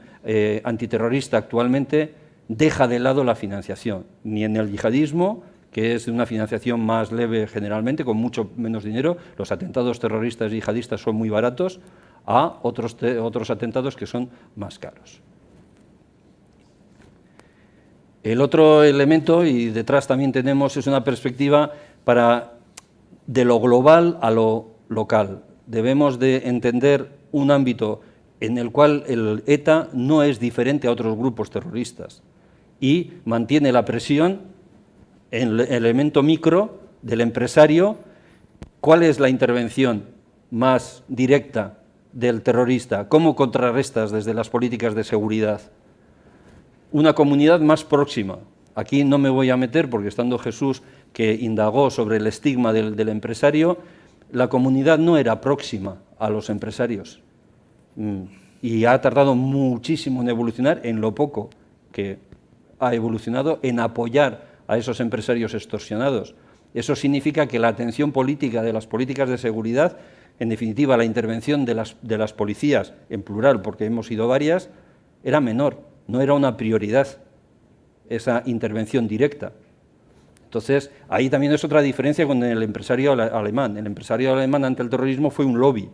antiterrorista actualmente deja de lado la financiación, ni en el yihadismo, que es una financiación más leve generalmente, con mucho menos dinero. Los atentados terroristas yihadistas son muy baratos, a otros atentados que son más caros. El otro elemento, y detrás también tenemos, es una perspectiva de lo global a lo local. Debemos de entender un ámbito en el cual el ETA no es diferente a otros grupos terroristas y mantiene la presión en el elemento micro del empresario. ¿Cuál es la intervención más directa del terrorista? ¿Cómo contrarrestas desde las políticas de seguridad? Una comunidad más próxima. Aquí no me voy a meter, porque estando Jesús, que indagó sobre el estigma del empresario, la comunidad no era próxima a los empresarios. Y ha tardado muchísimo en evolucionar, en lo poco que ha evolucionado, en apoyar a esos empresarios extorsionados. Eso significa que la atención política de las políticas de seguridad, en definitiva la intervención de las policías, en plural, porque hemos sido varias, era menor. No era una prioridad esa intervención directa. Entonces, ahí también es otra diferencia con el empresario alemán. El empresario alemán ante el terrorismo fue un lobby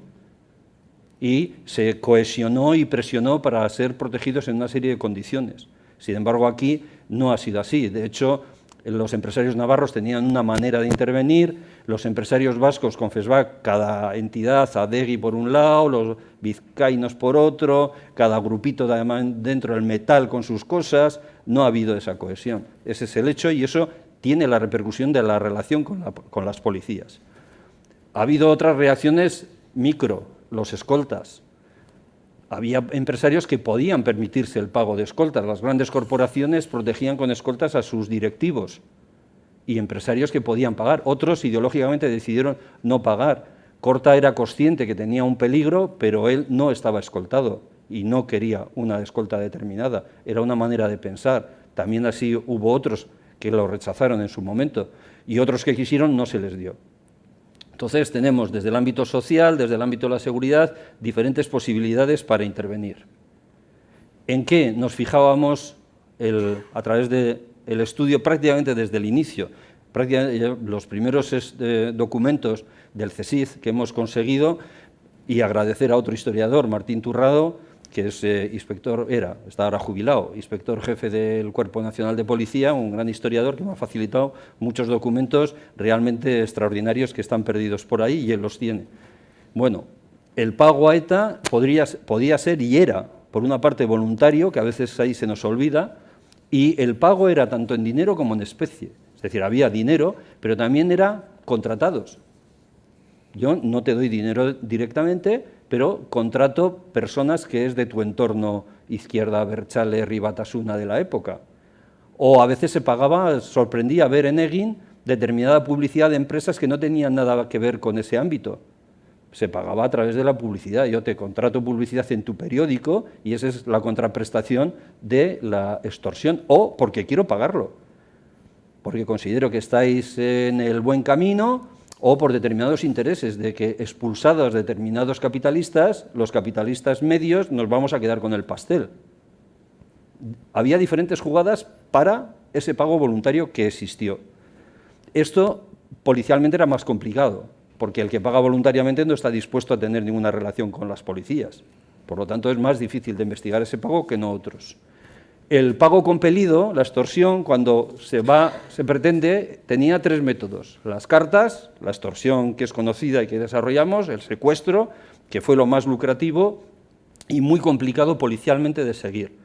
y se cohesionó y presionó para ser protegidos en una serie de condiciones. Sin embargo, aquí no ha sido así. De hecho, los empresarios navarros tenían una manera de intervenir, los empresarios vascos con FESVAC, cada entidad, Adegi por un lado, los vizcaínos por otro, cada grupito dentro del metal con sus cosas, no ha habido esa cohesión. Ese es el hecho y eso tiene la repercusión de la relación con las policías. Ha habido otras reacciones micro, los escoltas. Había empresarios que podían permitirse el pago de escoltas. Las grandes corporaciones protegían con escoltas a sus directivos y empresarios que podían pagar. Otros ideológicamente decidieron no pagar. Corta era consciente que tenía un peligro, pero él no estaba escoltado y no quería una escolta determinada. Era una manera de pensar. También así hubo otros que lo rechazaron en su momento y otros que quisieron no se les dio. Entonces tenemos desde el ámbito social, desde el ámbito de la seguridad, diferentes posibilidades para intervenir. ¿En qué nos fijábamos a través del estudio prácticamente desde el inicio? Los primeros documentos del CSIC que hemos conseguido, y agradecer a otro historiador, Martín Turrado, que es está ahora jubilado, inspector jefe del Cuerpo Nacional de Policía, un gran historiador que me ha facilitado muchos documentos realmente extraordinarios que están perdidos por ahí y él los tiene. Bueno, el pago a ETA podía ser y era, por una parte, voluntario, que a veces ahí se nos olvida, y el pago era tanto en dinero como en especie. Es decir, había dinero, pero también era contratados. Yo no te doy dinero directamente, pero contrato personas que es de tu entorno izquierda, Berchale, Ribatasuna de la época. O a veces se pagaba, sorprendía ver en Egin determinada publicidad de empresas que no tenían nada que ver con ese ámbito. Se pagaba a través de la publicidad. Yo te contrato publicidad en tu periódico y esa es la contraprestación de la extorsión. O porque quiero pagarlo, porque considero que estáis en el buen camino, o por determinados intereses de que expulsados determinados capitalistas, los capitalistas medios nos vamos a quedar con el pastel. Había diferentes jugadas para ese pago voluntario que existió. Esto policialmente era más complicado, porque el que paga voluntariamente no está dispuesto a tener ninguna relación con las policías. Por lo tanto, es más difícil de investigar ese pago que no otros. El pago compelido, la extorsión, cuando se pretende, tenía tres métodos. Las cartas, la extorsión que es conocida y que desarrollamos, el secuestro, que fue lo más lucrativo y muy complicado policialmente de seguir.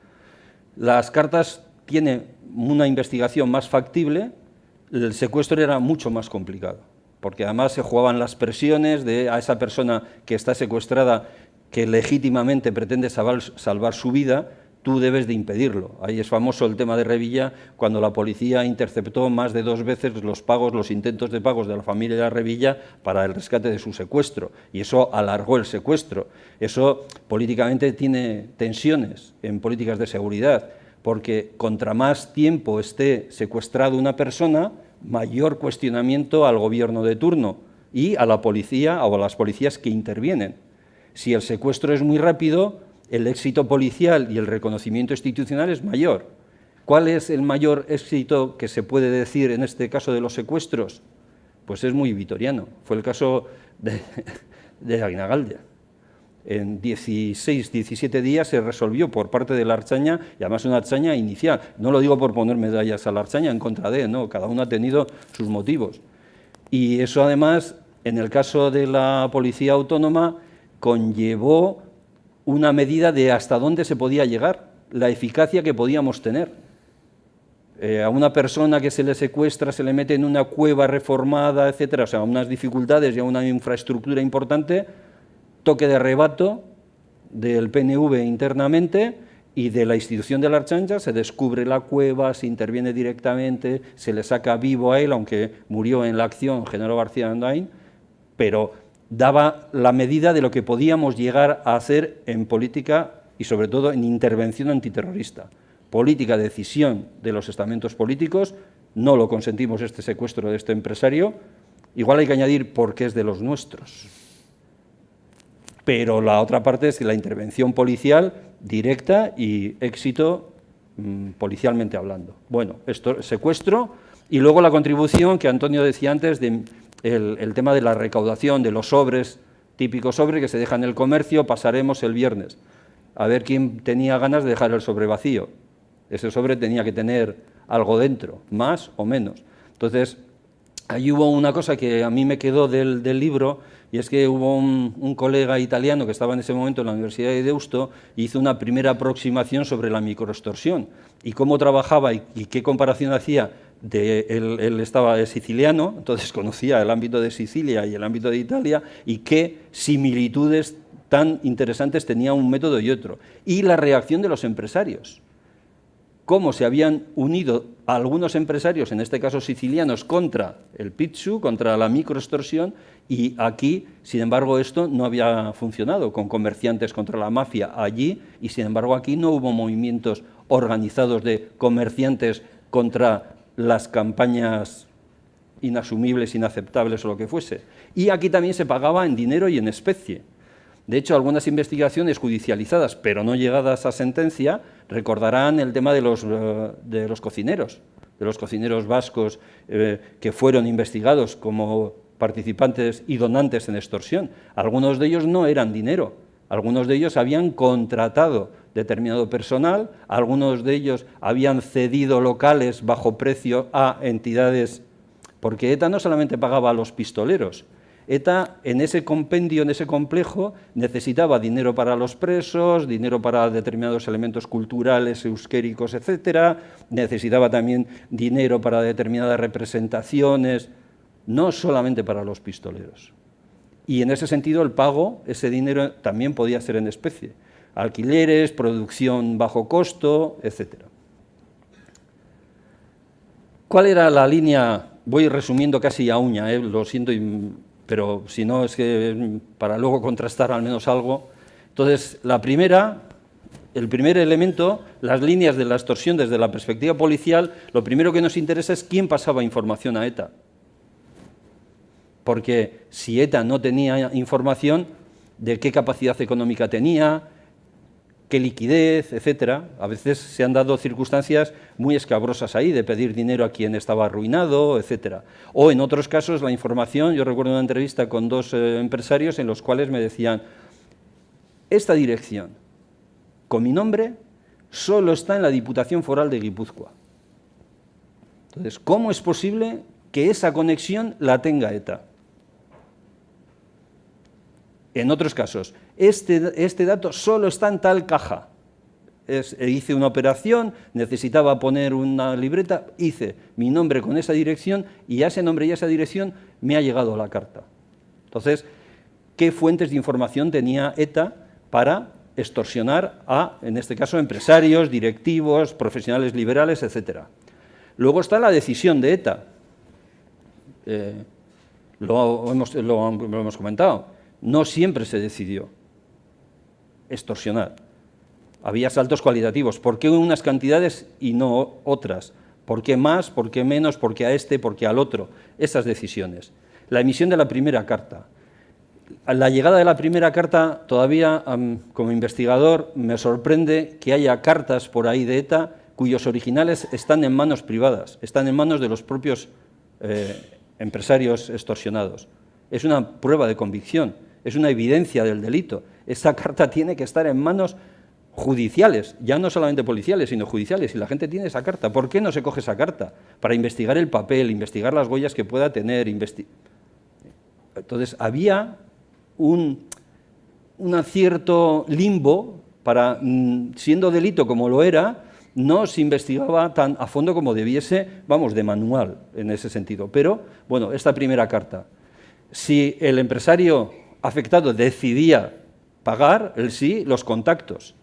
Las cartas tienen una investigación más factible, el secuestro era mucho más complicado, porque además se jugaban las presiones a esa persona que está secuestrada, que legítimamente pretende salvar su vida. Tú debes de impedirlo. Ahí es famoso el tema de Revilla, cuando la policía interceptó más de 2 veces los intentos de pagos de la familia de Revilla para el rescate de su secuestro, y eso alargó el secuestro. Eso políticamente tiene tensiones en políticas de seguridad, porque contra más tiempo esté secuestrado una persona, mayor cuestionamiento al gobierno de turno y a la policía o a las policías que intervienen. Si el secuestro es muy rápido, el éxito policial y el reconocimiento institucional es mayor. ¿Cuál es el mayor éxito que se puede decir en este caso de los secuestros? Pues es muy vitoriano. Fue el caso de Aguinagalde. En 16, 17 días se resolvió por parte de la Archaña, y además una Archaña inicial. No lo digo por poner medallas a la Archaña en contra de, no, cada uno ha tenido sus motivos. Y eso además, en el caso de la Policía Autónoma, conllevó una medida de hasta dónde se podía llegar, la eficacia que podíamos tener. A una persona que se le secuestra, se le mete en una cueva reformada, etcétera, o sea, unas dificultades y una infraestructura importante, toque de arrebato del PNV internamente y de la institución de la Archancha, se descubre la cueva, se interviene directamente, se le saca vivo a él, aunque murió en la acción Genaro García Andain, pero daba la medida de lo que podíamos llegar a hacer en política y sobre todo en intervención antiterrorista. Política de decisión de los estamentos políticos, no lo consentimos este secuestro de este empresario, igual hay que añadir porque es de los nuestros. Pero la otra parte es la intervención policial directa y éxito policialmente hablando. Bueno, esto secuestro y luego la contribución que Antonio decía antes de el tema de la recaudación de los sobres, típico sobre que se deja en el comercio, pasaremos el viernes. A ver quién tenía ganas de dejar el sobre vacío. Ese sobre tenía que tener algo dentro, más o menos. Entonces, allí hubo una cosa que a mí me quedó del libro, y es que hubo un colega italiano que estaba en ese momento en la Universidad de Deusto y hizo una primera aproximación sobre la microextorsión y cómo trabajaba y qué comparación hacía. Él estaba siciliano, entonces conocía el ámbito de Sicilia y el ámbito de Italia y qué similitudes tan interesantes tenía un método y otro. Y la reacción de los empresarios. Cómo se habían unido algunos empresarios, en este caso sicilianos, contra el pizzu, contra la microextorsión, y aquí, sin embargo, esto no había funcionado, con comerciantes contra la mafia allí, y sin embargo aquí no hubo movimientos organizados de comerciantes contra las campañas inasumibles, inaceptables o lo que fuese. Y aquí también se pagaba en dinero y en especie. De hecho, algunas investigaciones judicializadas, pero no llegadas a sentencia, recordarán el tema de los cocineros vascos que fueron investigados como participantes y donantes en extorsión. Algunos de ellos no eran dinero, algunos de ellos habían contratado determinado personal, algunos de ellos habían cedido locales bajo precio a entidades, porque ETA no solamente pagaba a los pistoleros, ETA en ese compendio, en ese complejo, necesitaba dinero para los presos, dinero para determinados elementos culturales, euskéricos, etcétera, necesitaba también dinero para determinadas representaciones, no solamente para los pistoleros. Y en ese sentido el pago, ese dinero también podía ser en especie, alquileres, producción bajo costo, etcétera. ¿Cuál era la línea? Voy resumiendo casi a uña, lo siento, pero si no es que para luego contrastar al menos algo. Entonces, el primer elemento, las líneas de la extorsión desde la perspectiva policial, lo primero que nos interesa es quién pasaba información a ETA. Porque si ETA no tenía información de qué capacidad económica tenía, qué liquidez, etcétera, a veces se han dado circunstancias muy escabrosas ahí, de pedir dinero a quien estaba arruinado, etcétera. O en otros casos la información, yo recuerdo una entrevista con dos empresarios en los cuales me decían, esta dirección, con mi nombre, solo está en la Diputación Foral de Guipúzcoa. Entonces, ¿cómo es posible que esa conexión la tenga ETA? En otros casos, este dato solo está en tal caja. Hice una operación, necesitaba poner una libreta, hice mi nombre con esa dirección y a ese nombre y a esa dirección me ha llegado la carta. Entonces, ¿qué fuentes de información tenía ETA para extorsionar a, en este caso, empresarios, directivos, profesionales liberales, etcétera? Luego está la decisión de ETA. Lo hemos comentado. No siempre se decidió extorsionar. Había saltos cualitativos. ¿Por qué unas cantidades y no otras? ¿Por qué más? ¿Por qué menos? ¿Por qué a este? ¿Por qué al otro? Esas decisiones. La emisión de la primera carta. A la llegada de la primera carta, todavía como investigador me sorprende que haya cartas por ahí de ETA cuyos originales están en manos privadas, están en manos de los propios empresarios extorsionados. Es una prueba de convicción. Es una evidencia del delito. Esa carta tiene que estar en manos judiciales, ya no solamente policiales, sino judiciales, y la gente tiene esa carta. ¿Por qué no se coge esa carta? Para investigar el papel, investigar las huellas que pueda tener. Entonces, había un cierto limbo para, siendo delito como lo era, no se investigaba tan a fondo como debiese, vamos, de manual en ese sentido. Pero, bueno, esta primera carta, si el empresario afectado decidía pagar, él sí, los contactos.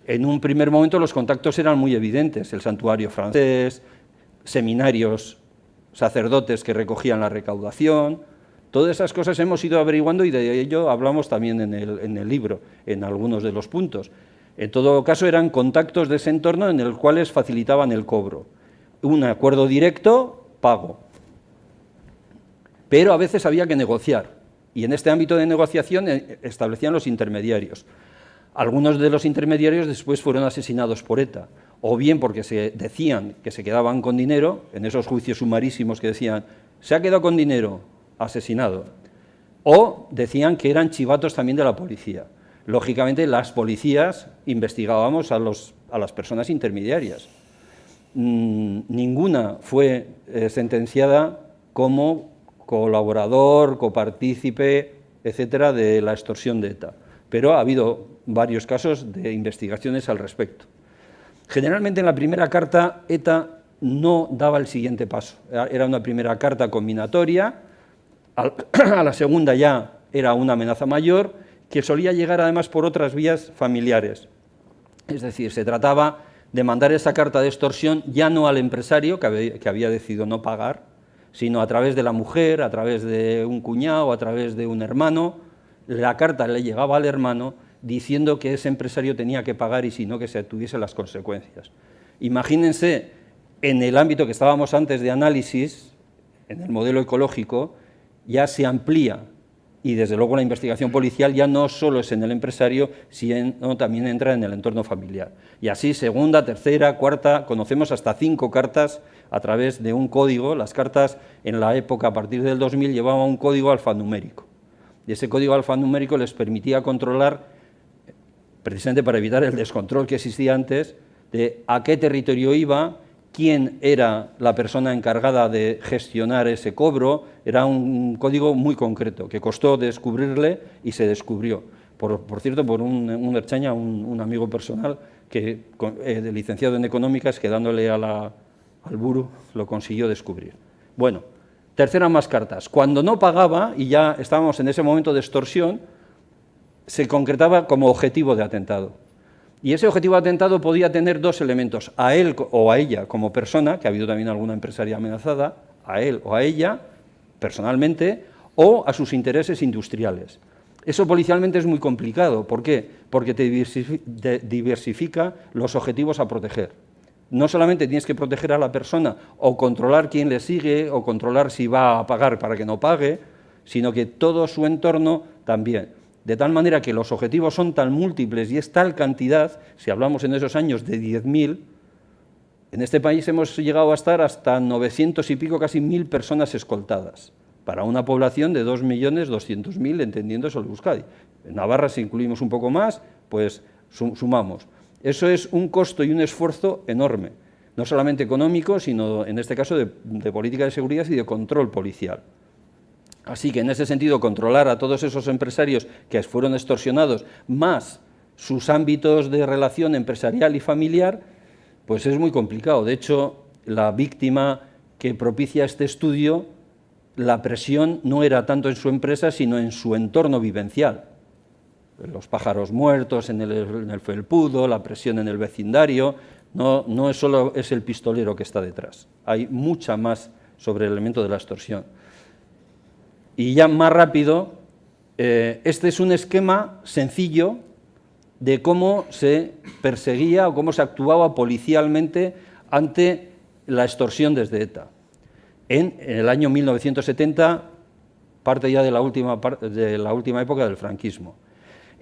En un primer momento los contactos eran muy evidentes, el santuario francés, seminarios, sacerdotes que recogían la recaudación, todas esas cosas hemos ido averiguando y de ello hablamos también en el libro, en algunos de los puntos. En todo caso eran contactos de ese entorno en el cuales facilitaban el cobro. Un acuerdo directo, pago. Pero a veces había que negociar. Y en este ámbito de negociación establecían los intermediarios. Algunos de los intermediarios después fueron asesinados por ETA, o bien porque se decían que se quedaban con dinero, en esos juicios sumarísimos que decían, se ha quedado con dinero, asesinado, o decían que eran chivatos también de la policía. Lógicamente, las policías investigábamos a las personas intermediarias. ninguna fue sentenciada como colaborador, copartícipe, etcétera, de la extorsión de ETA. Pero ha habido varios casos de investigaciones al respecto. Generalmente en la primera carta ETA no daba el siguiente paso. Era una primera carta combinatoria, a la segunda ya era una amenaza mayor, que solía llegar además por otras vías familiares. Es decir, se trataba de mandar esa carta de extorsión ya no al empresario que había decidido no pagar, sino a través de la mujer, a través de un cuñado, a través de un hermano. La carta le llegaba al hermano diciendo que ese empresario tenía que pagar y si no, que se tuviese las consecuencias. Imagínense, en el ámbito que estábamos antes de análisis, en el modelo ecológico, ya se amplía y desde luego la investigación policial ya no solo es en el empresario, sino también entra en el entorno familiar. Y así, segunda, tercera, cuarta, conocemos hasta 5 cartas a través de un código. Las cartas en la época, a partir del 2000, llevaban un código alfanumérico. Y ese código alfanumérico les permitía controlar, precisamente para evitar el descontrol que existía antes, de a qué territorio iba, quién era la persona encargada de gestionar ese cobro. Era un código muy concreto, que costó descubrirle y se descubrió. Por cierto, por un Ertzaina, un amigo personal, de licenciado en Económicas, que dándole al buru lo consiguió descubrir. Bueno, tercera más cartas. Cuando no pagaba, y ya estábamos en ese momento de extorsión, se concretaba como objetivo de atentado. Y ese objetivo de atentado podía tener 2 elementos, a él o a ella como persona, que ha habido también alguna empresaria amenazada, a él o a ella personalmente, o a sus intereses industriales. Eso policialmente es muy complicado. ¿Por qué? Porque te diversifica los objetivos a proteger. No solamente tienes que proteger a la persona o controlar quién le sigue o controlar si va a pagar para que no pague, sino que todo su entorno también. De tal manera que los objetivos son tan múltiples y es tal cantidad, si hablamos en esos años de 10.000, en este país hemos llegado a estar hasta 900 y pico, casi 1.000 personas escoltadas, para una población de 2.200.000, entendiendo solo Euskadi. En Navarra, si incluimos un poco más, pues sumamos. Eso es un costo y un esfuerzo enorme, no solamente económico, sino en este caso de política de seguridad y de control policial. Así que en ese sentido, controlar a todos esos empresarios que fueron extorsionados, más sus ámbitos de relación empresarial y familiar, pues es muy complicado. De hecho, la víctima que propicia este estudio, la presión no era tanto en su empresa, sino en su entorno vivencial. Los pájaros muertos en el felpudo, la presión en el vecindario, no es solo es el pistolero que está detrás. Hay mucha más sobre el elemento de la extorsión. Y ya más rápido, este es un esquema sencillo de cómo se perseguía o cómo se actuaba policialmente ante la extorsión desde ETA. En el año 1970, parte ya de la última época del franquismo.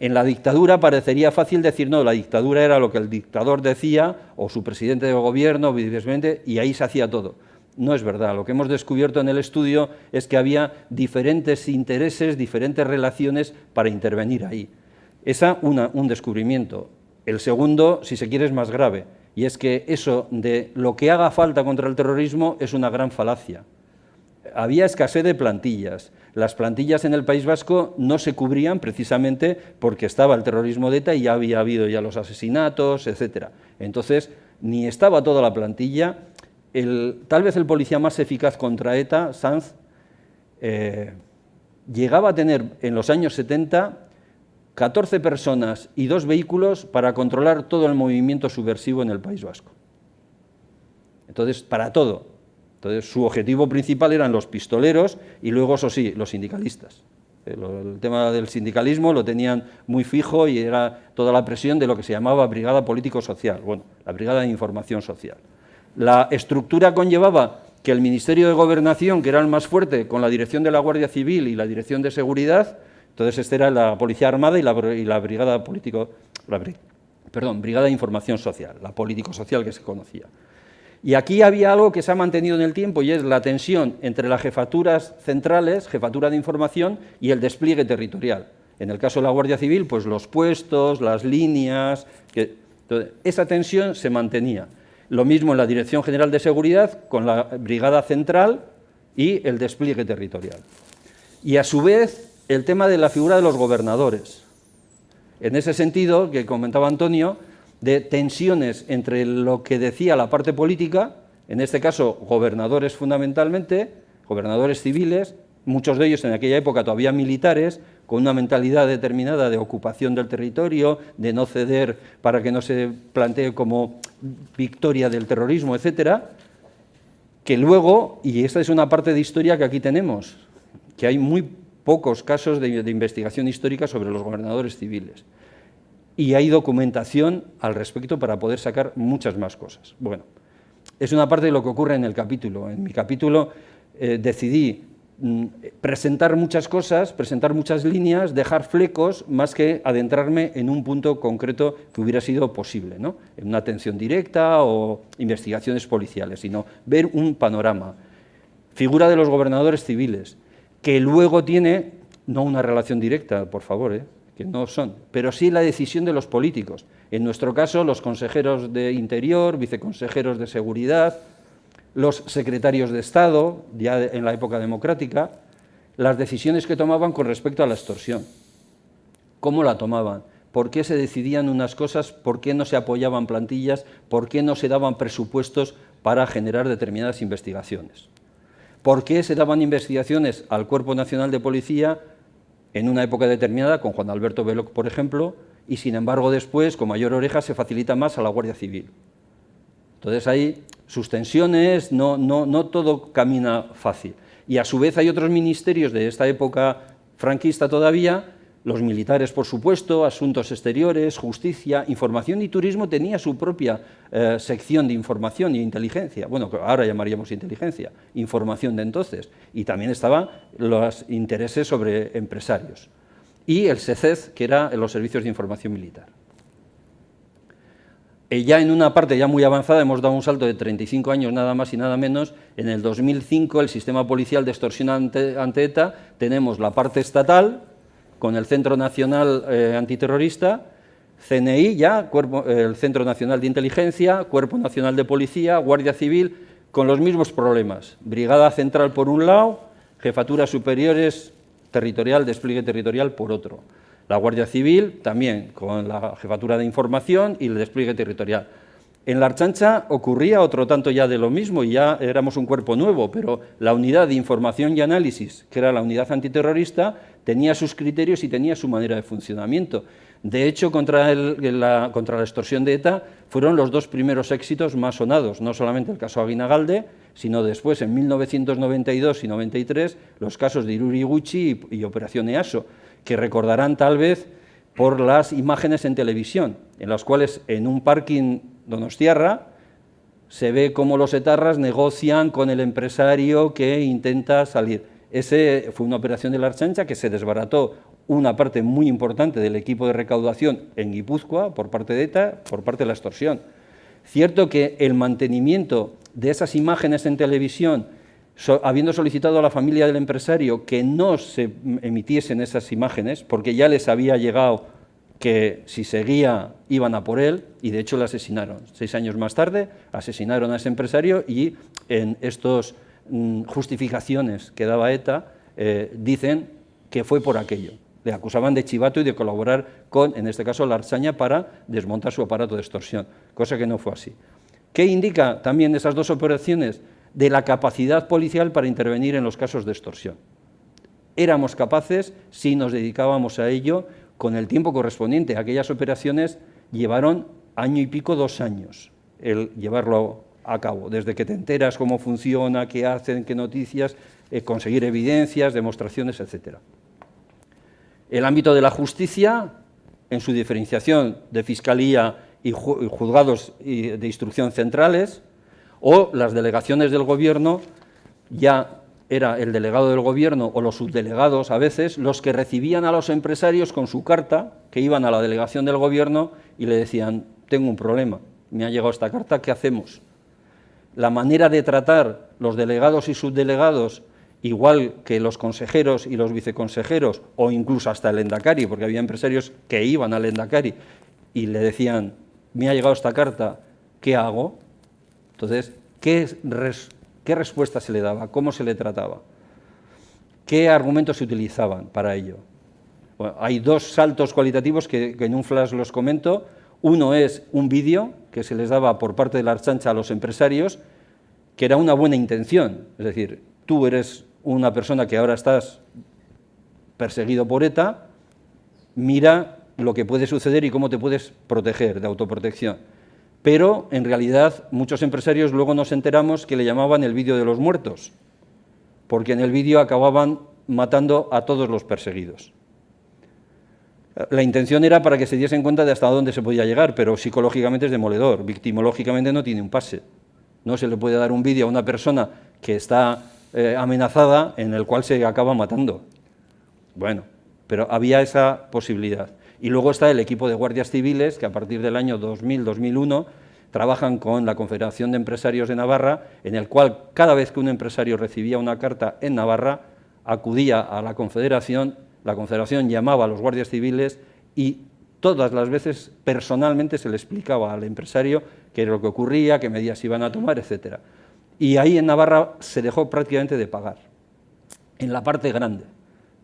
En la dictadura parecería fácil decir, no, la dictadura era lo que el dictador decía, o su presidente de gobierno, vicepresidente, y ahí se hacía todo. No es verdad. Lo que hemos descubierto en el estudio es que había diferentes intereses, diferentes relaciones para intervenir ahí. Un descubrimiento. El segundo, si se quiere, es más grave, y es que eso de lo que haga falta contra el terrorismo es una gran falacia. Había escasez de plantillas. Las plantillas en el País Vasco no se cubrían precisamente porque estaba el terrorismo de ETA y ya había habido ya los asesinatos, etc. Entonces, ni estaba toda la plantilla. Tal vez el policía más eficaz contra ETA, Sanz, llegaba a tener en los años 70 14 personas y 2 vehículos para controlar todo el movimiento subversivo en el País Vasco. Entonces, para todo. Entonces, su objetivo principal eran los pistoleros y luego, eso sí, los sindicalistas. El tema del sindicalismo lo tenían muy fijo y era toda la presión de lo que se llamaba Brigada Político-Social, bueno, la Brigada de Información Social. La estructura conllevaba que el Ministerio de Gobernación, que era el más fuerte, con la dirección de la Guardia Civil y la dirección de Seguridad, entonces esta era la Policía Armada y la Brigada Brigada de Información Social, la político-social que se conocía. Y aquí había algo que se ha mantenido en el tiempo y es la tensión entre las jefaturas centrales, jefatura de información, y el despliegue territorial. En el caso de la Guardia Civil, pues los puestos, las líneas, entonces, esa tensión se mantenía. Lo mismo en la Dirección General de Seguridad con la Brigada Central y el despliegue territorial. Y a su vez el tema de la figura de los gobernadores. En ese sentido, que comentaba Antonio, de tensiones entre lo que decía la parte política, en este caso gobernadores fundamentalmente, gobernadores civiles, muchos de ellos en aquella época todavía militares, con una mentalidad determinada de ocupación del territorio, de no ceder para que no se plantee como victoria del terrorismo, etcétera, que luego, y esta es una parte de historia que aquí tenemos, que hay muy pocos casos de investigación histórica sobre los gobernadores civiles. Y hay documentación al respecto para poder sacar muchas más cosas. Bueno, es una parte de lo que ocurre en el capítulo. En mi capítulo decidí presentar muchas cosas, presentar muchas líneas, dejar flecos, más que adentrarme en un punto concreto que hubiera sido posible, ¿no? En una atención directa o investigaciones policiales, sino ver un panorama. Figura de los gobernadores civiles, que luego tiene, no una relación directa, por favor, que no son, pero sí la decisión de los políticos. En nuestro caso, los consejeros de Interior, viceconsejeros de Seguridad, los secretarios de Estado, ya en la época democrática, las decisiones que tomaban con respecto a la extorsión. ¿Cómo la tomaban? ¿Por qué se decidían unas cosas? ¿Por qué no se apoyaban plantillas? ¿Por qué no se daban presupuestos para generar determinadas investigaciones? ¿Por qué se daban investigaciones al Cuerpo Nacional de Policía en una época determinada, con Juan Alberto Veloc, por ejemplo, y sin embargo después, con mayor oreja, se facilita más a la Guardia Civil? Entonces hay sus tensiones, no todo camina fácil. Y a su vez hay otros ministerios de esta época franquista todavía, los militares, por supuesto, asuntos exteriores, justicia, información y turismo tenía su propia sección de información y inteligencia, bueno, ahora llamaríamos inteligencia, información de entonces, y también estaban los intereses sobre empresarios. Y el SECEZ, que era los servicios de información militar. Ya en una parte ya muy avanzada, hemos dado un salto de 35 años nada más y nada menos, en el 2005 el sistema policial de extorsión ante ETA, tenemos la parte estatal, con el Centro Nacional Antiterrorista, CNI ya, el Centro Nacional de Inteligencia, Cuerpo Nacional de Policía, Guardia Civil, con los mismos problemas. Brigada Central por un lado, Jefaturas Superiores Territorial, Despliegue Territorial por otro. La Guardia Civil también, con la Jefatura de Información y el Despliegue Territorial. En la Ertzaintza ocurría otro tanto ya de lo mismo y ya éramos un cuerpo nuevo, pero la unidad de información y análisis, que era la unidad antiterrorista, tenía sus criterios y tenía su manera de funcionamiento. De hecho, contra la extorsión de ETA fueron los dos primeros éxitos más sonados, no solamente el caso Aguinagalde, sino después, en 1992 y 93, los casos de Iruriguchi y Operación EASO, que recordarán tal vez por las imágenes en televisión, en las cuales en un parking donostiarra se ve cómo los etarras negocian con el empresario que intenta salir. Ese fue una operación de la Ertzaintza que se desbarató una parte muy importante del equipo de recaudación en Guipúzcoa por parte de ETA, por parte de la extorsión. Cierto que el mantenimiento de esas imágenes en televisión, habiendo solicitado a la familia del empresario que no se emitiesen esas imágenes, porque ya les había llegado que si seguía iban a por él, y de hecho le asesinaron. 6 años más tarde asesinaron a ese empresario y en estas justificaciones que daba ETA dicen que fue por aquello. Le acusaban de chivato y de colaborar con, en este caso, la Ertzaintza para desmontar su aparato de extorsión, cosa que no fue así. ¿Qué indica también esas dos operaciones? De la capacidad policial para intervenir en los casos de extorsión. Éramos capaces, si nos dedicábamos a ello, con el tiempo correspondiente. Aquellas operaciones llevaron año y pico, 2 años, el llevarlo a cabo, desde que te enteras cómo funciona, qué hacen, qué noticias, conseguir evidencias, demostraciones, etcétera. El ámbito de la justicia, en su diferenciación de fiscalía y juzgados de instrucción centrales, o las delegaciones del Gobierno, ya era el delegado del Gobierno o los subdelegados a veces los que recibían a los empresarios con su carta, que iban a la delegación del Gobierno y le decían, tengo un problema, me ha llegado esta carta, ¿qué hacemos? La manera de tratar los delegados y subdelegados, igual que los consejeros y los viceconsejeros, o incluso hasta el Endacari, porque había empresarios que iban al Endacari y le decían, me ha llegado esta carta, ¿qué hago? Entonces, ¿qué respuesta se le daba? ¿Cómo se le trataba? ¿Qué argumentos se utilizaban para ello? Bueno, hay dos saltos cualitativos que en un flash los comento. Uno es un vídeo que se les daba por parte de la Ertzaintza a los empresarios, que era una buena intención. Es decir, tú eres una persona que ahora estás perseguido por ETA, mira lo que puede suceder y cómo te puedes proteger, de autoprotección. Pero, en realidad, muchos empresarios luego nos enteramos que le llamaban el vídeo de los muertos, porque en el vídeo acababan matando a todos los perseguidos. La intención era para que se diesen cuenta de hasta dónde se podía llegar, pero psicológicamente es demoledor, victimológicamente no tiene un pase. No se le puede dar un vídeo a una persona que está amenazada en el cual se acaba matando. Bueno, pero había esa posibilidad. Y luego está el equipo de guardias civiles, que a partir del año 2000-2001 trabajan con la Confederación de Empresarios de Navarra, en el cual cada vez que un empresario recibía una carta en Navarra, acudía a la Confederación llamaba a los guardias civiles y todas las veces personalmente se le explicaba al empresario qué era lo que ocurría, qué medidas iban a tomar, etc. Y ahí en Navarra se dejó prácticamente de pagar, en la parte grande.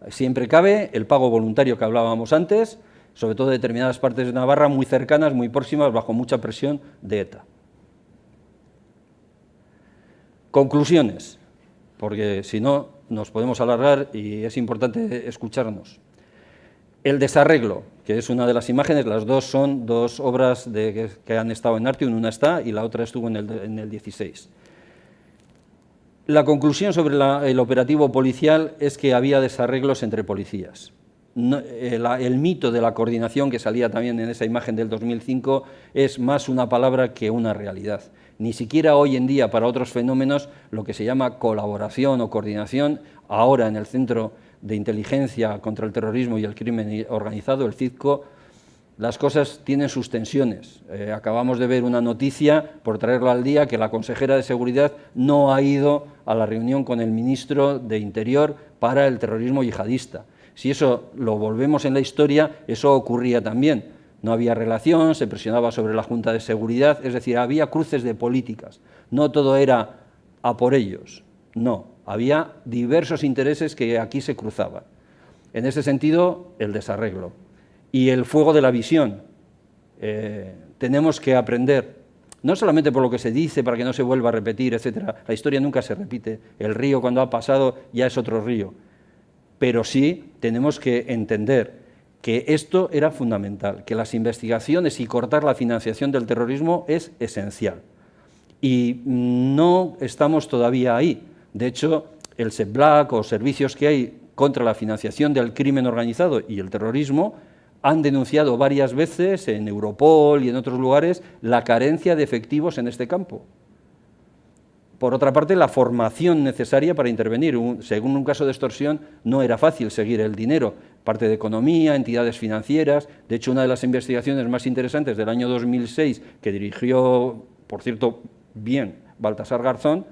Siempre cabe el pago voluntario que hablábamos antes, sobre todo de determinadas partes de Navarra muy cercanas, muy próximas, bajo mucha presión de ETA. Conclusiones, porque si no nos podemos alargar y es importante escucharnos. El desarreglo, que es una de las imágenes, las dos son dos obras que han estado en Artium, una está y la otra estuvo en el 16. La conclusión sobre el operativo policial es que había desarreglos entre policías. No, el mito de la coordinación que salía también en esa imagen del 2005 es más una palabra que una realidad. Ni siquiera hoy en día para otros fenómenos lo que se llama colaboración o coordinación, ahora en el Centro de Inteligencia contra el Terrorismo y el Crimen Organizado, el CITCO, las cosas tienen sus tensiones. Acabamos de ver una noticia, por traerlo al día, que la consejera de Seguridad no ha ido a la reunión con el ministro de Interior para el terrorismo yihadista. Si eso lo volvemos en la historia, eso ocurría también. No había relación, se presionaba sobre la Junta de Seguridad, es decir, había cruces de políticas. No todo era a por ellos, no. Había diversos intereses que aquí se cruzaban. En ese sentido, el desarreglo. Y el fuego de la visión. Tenemos que aprender, no solamente por lo que se dice, para que no se vuelva a repetir, etcétera. La historia nunca se repite. El río, cuando ha pasado, ya es otro río. Pero sí tenemos que entender que esto era fundamental, que las investigaciones y cortar la financiación del terrorismo es esencial. Y no estamos todavía ahí. De hecho, el SEPLAC o servicios que hay contra la financiación del crimen organizado y el terrorismo han denunciado varias veces en Europol y en otros lugares la carencia de efectivos en este campo. Por otra parte, la formación necesaria para intervenir. Según un caso de extorsión, no era fácil seguir el dinero. Parte de economía, entidades financieras. De hecho, una de las investigaciones más interesantes del año 2006, que dirigió, por cierto, bien Baltasar Garzón,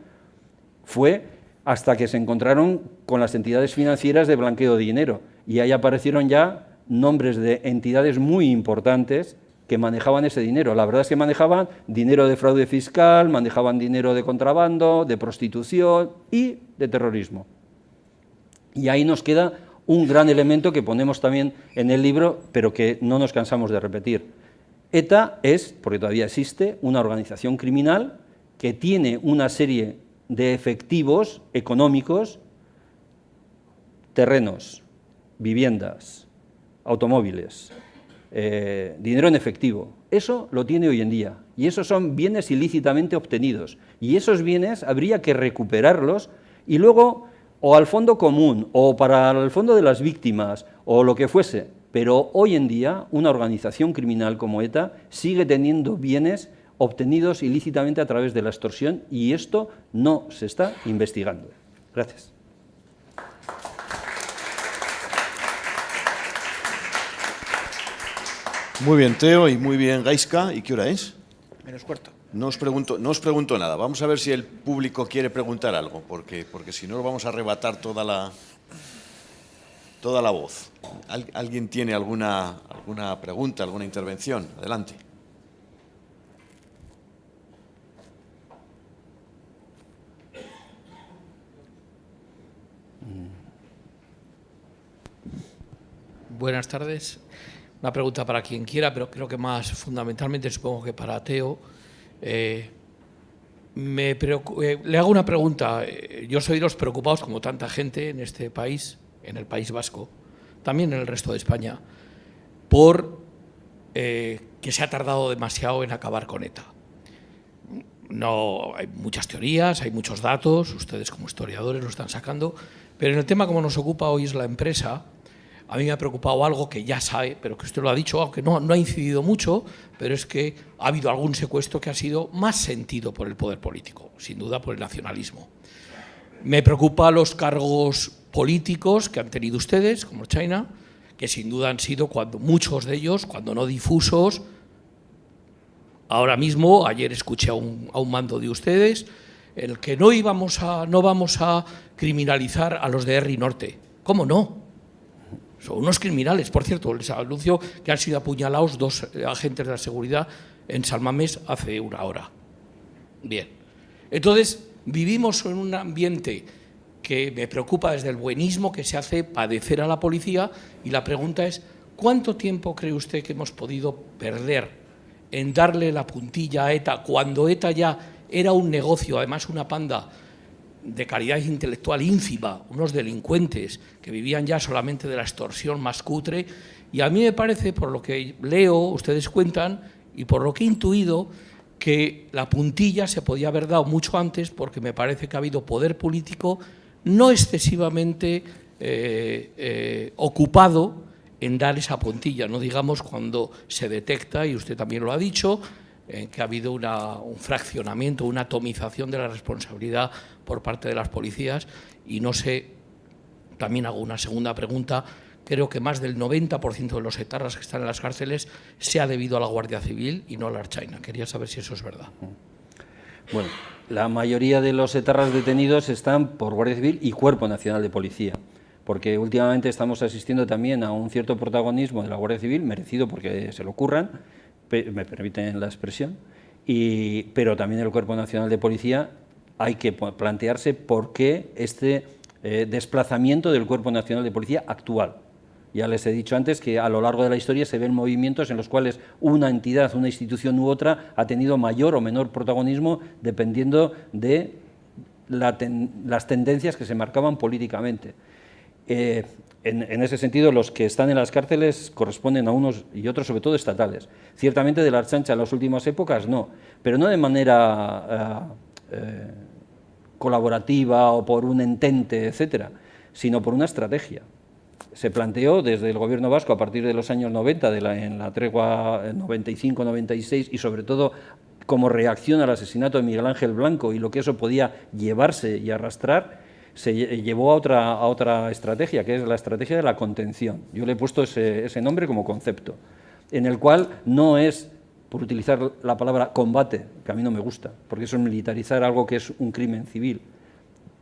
fue hasta que se encontraron con las entidades financieras de blanqueo de dinero. Y ahí aparecieron ya nombres de entidades muy importantes que manejaban ese dinero. La verdad es que manejaban dinero de fraude fiscal, manejaban dinero de contrabando, de prostitución y de terrorismo. Y ahí nos queda un gran elemento que ponemos también en el libro, pero que no nos cansamos de repetir. ETA es, porque todavía existe, una organización criminal que tiene una serie de efectivos económicos, terrenos, viviendas, automóviles, dinero en efectivo. Eso lo tiene hoy en día y esos son bienes ilícitamente obtenidos y esos bienes habría que recuperarlos y luego o al fondo común o para el fondo de las víctimas o lo que fuese, pero hoy en día una organización criminal como ETA sigue teniendo bienes obtenidos ilícitamente a través de la extorsión y esto no se está investigando. Gracias. Muy bien, Teo, y muy bien, Gaizka. ¿Y qué hora es? -4. No os pregunto nada. Vamos a ver si el público quiere preguntar algo, porque si no vamos a arrebatar toda la voz. ¿Alguien tiene alguna pregunta, alguna intervención? Adelante. Buenas tardes. Una pregunta para quien quiera, pero creo que más fundamentalmente supongo que para Teo. Le hago una pregunta. Yo soy de los preocupados, como tanta gente en este país, en el País Vasco, también en el resto de España, por que se ha tardado demasiado en acabar con ETA. No, hay muchas teorías, hay muchos datos, ustedes como historiadores lo están sacando, pero en el tema como nos ocupa hoy es la empresa, a mí me ha preocupado algo que ya sabe, pero que usted lo ha dicho, aunque no ha incidido mucho, pero es que ha habido algún secuestro que ha sido más sentido por el poder político, sin duda por el nacionalismo. Me preocupa los cargos políticos que han tenido ustedes, como China, que sin duda han sido muchos de ellos, cuando no difusos. Ahora mismo, ayer escuché a un mando de ustedes, el que no vamos a criminalizar a los de R Norte. ¿Cómo no? Son unos criminales. Por cierto, les anuncio que han sido apuñalados 2 agentes de la seguridad en San Mamés hace una hora. Bien. Entonces, vivimos en un ambiente que me preocupa desde el buenismo que se hace padecer a la policía, y la pregunta es, ¿cuánto tiempo cree usted que hemos podido perder en darle la puntilla a ETA, cuando ETA ya era un negocio, además una panda de calidad intelectual ínfima, unos delincuentes que vivían ya solamente de la extorsión más cutre? Y a mí me parece, por lo que leo, ustedes cuentan, y por lo que he intuido, que la puntilla se podía haber dado mucho antes, porque me parece que ha habido poder político no excesivamente ocupado en dar esa puntilla, no digamos cuando se detecta, y usted también lo ha dicho, que ha habido un fraccionamiento, una atomización de la responsabilidad por parte de las policías. Y no sé, también hago una segunda pregunta, creo que más del 90% de los etarras que están en las cárceles se ha debido a la Guardia Civil y no a la Ertzaintza. Quería saber si eso es verdad. Bueno, la mayoría de los etarras detenidos están por Guardia Civil y Cuerpo Nacional de Policía, porque últimamente estamos asistiendo también a un cierto protagonismo de la Guardia Civil, merecido porque se lo curran, me permiten la expresión, pero también el Cuerpo Nacional de Policía. Hay que plantearse por qué este desplazamiento del Cuerpo Nacional de Policía actual. Ya les he dicho antes que a lo largo de la historia se ven movimientos en los cuales una entidad, una institución u otra ha tenido mayor o menor protagonismo dependiendo de las tendencias que se marcaban políticamente. En ese sentido, los que están en las cárceles corresponden a unos y otros, sobre todo estatales. Ciertamente de la Ertzaintza en las últimas épocas no, pero no de manera colaborativa o por un entente, etcétera, sino por una estrategia. Se planteó desde el Gobierno vasco a partir de los años 90, en la tregua 95-96, y sobre todo como reacción al asesinato de Miguel Ángel Blanco y lo que eso podía llevarse y arrastrar, se llevó a otra estrategia, que es la estrategia de la contención. Yo le he puesto ese nombre como concepto, en el cual no es, por utilizar la palabra combate, que a mí no me gusta, porque eso es militarizar algo que es un crimen civil.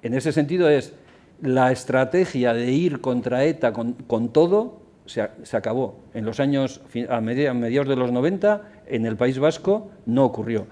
En ese sentido es la estrategia de ir contra ETA con todo, se acabó. En los años, a mediados de los 90, en el País Vasco no ocurrió,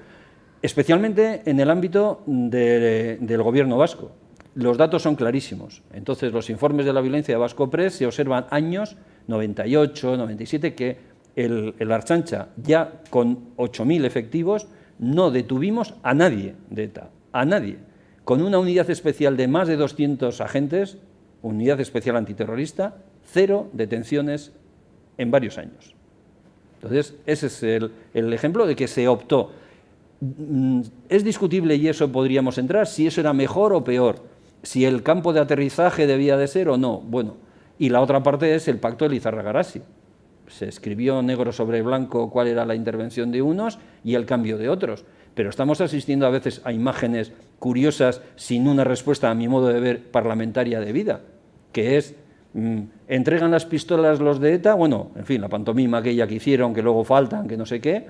especialmente en el ámbito del Gobierno vasco. Los datos son clarísimos. Entonces, los informes de la violencia de Vasco Press se observan años 98, 97, que el Ertzaintza, ya con 8.000 efectivos, no detuvimos a nadie de ETA, a nadie. Con una unidad especial de más de 200 agentes, unidad especial antiterrorista, 0 detenciones en varios años. Entonces, ese es el ejemplo de que se optó. Es discutible, y eso podríamos entrar, si eso era mejor o peor, si el campo de aterrizaje debía de ser o no. Bueno, y la otra parte es el pacto de Lizarra-Garazi. Se escribió negro sobre blanco cuál era la intervención de unos y el cambio de otros, pero estamos asistiendo a veces a imágenes curiosas sin una respuesta, a mi modo de ver, parlamentaria debida, que es, entregan las pistolas los de ETA, bueno, en fin, la pantomima aquella que hicieron, que luego faltan, que no sé qué,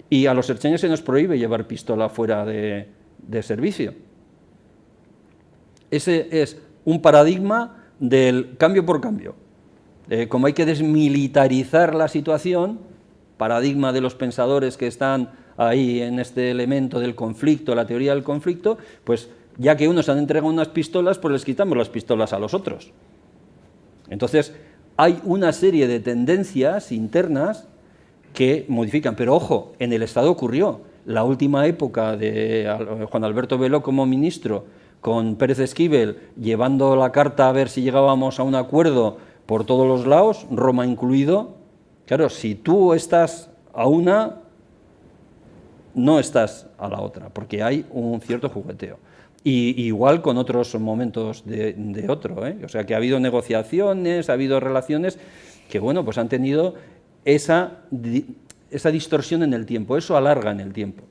y a los ertzainas se nos prohíbe llevar pistola fuera de servicio. Ese es un paradigma del cambio por cambio. Como hay que desmilitarizar la situación, paradigma de los pensadores que están ahí en este elemento del conflicto, la teoría del conflicto, pues ya que unos han entregado unas pistolas, pues les quitamos las pistolas a los otros. Entonces, hay una serie de tendencias internas que modifican. Pero ojo, en el Estado ocurrió. La última época de Juan Alberto Beló como ministro, con Pérez Esquivel llevando la carta a ver si llegábamos a un acuerdo por todos los lados, Roma incluido. Claro, si tú estás a una, no estás a la otra, porque hay un cierto jugueteo. Y igual con otros momentos de otro, ¿eh? O sea, que ha habido negociaciones, ha habido relaciones que, bueno, pues han tenido esa distorsión en el tiempo, eso alarga en el tiempo.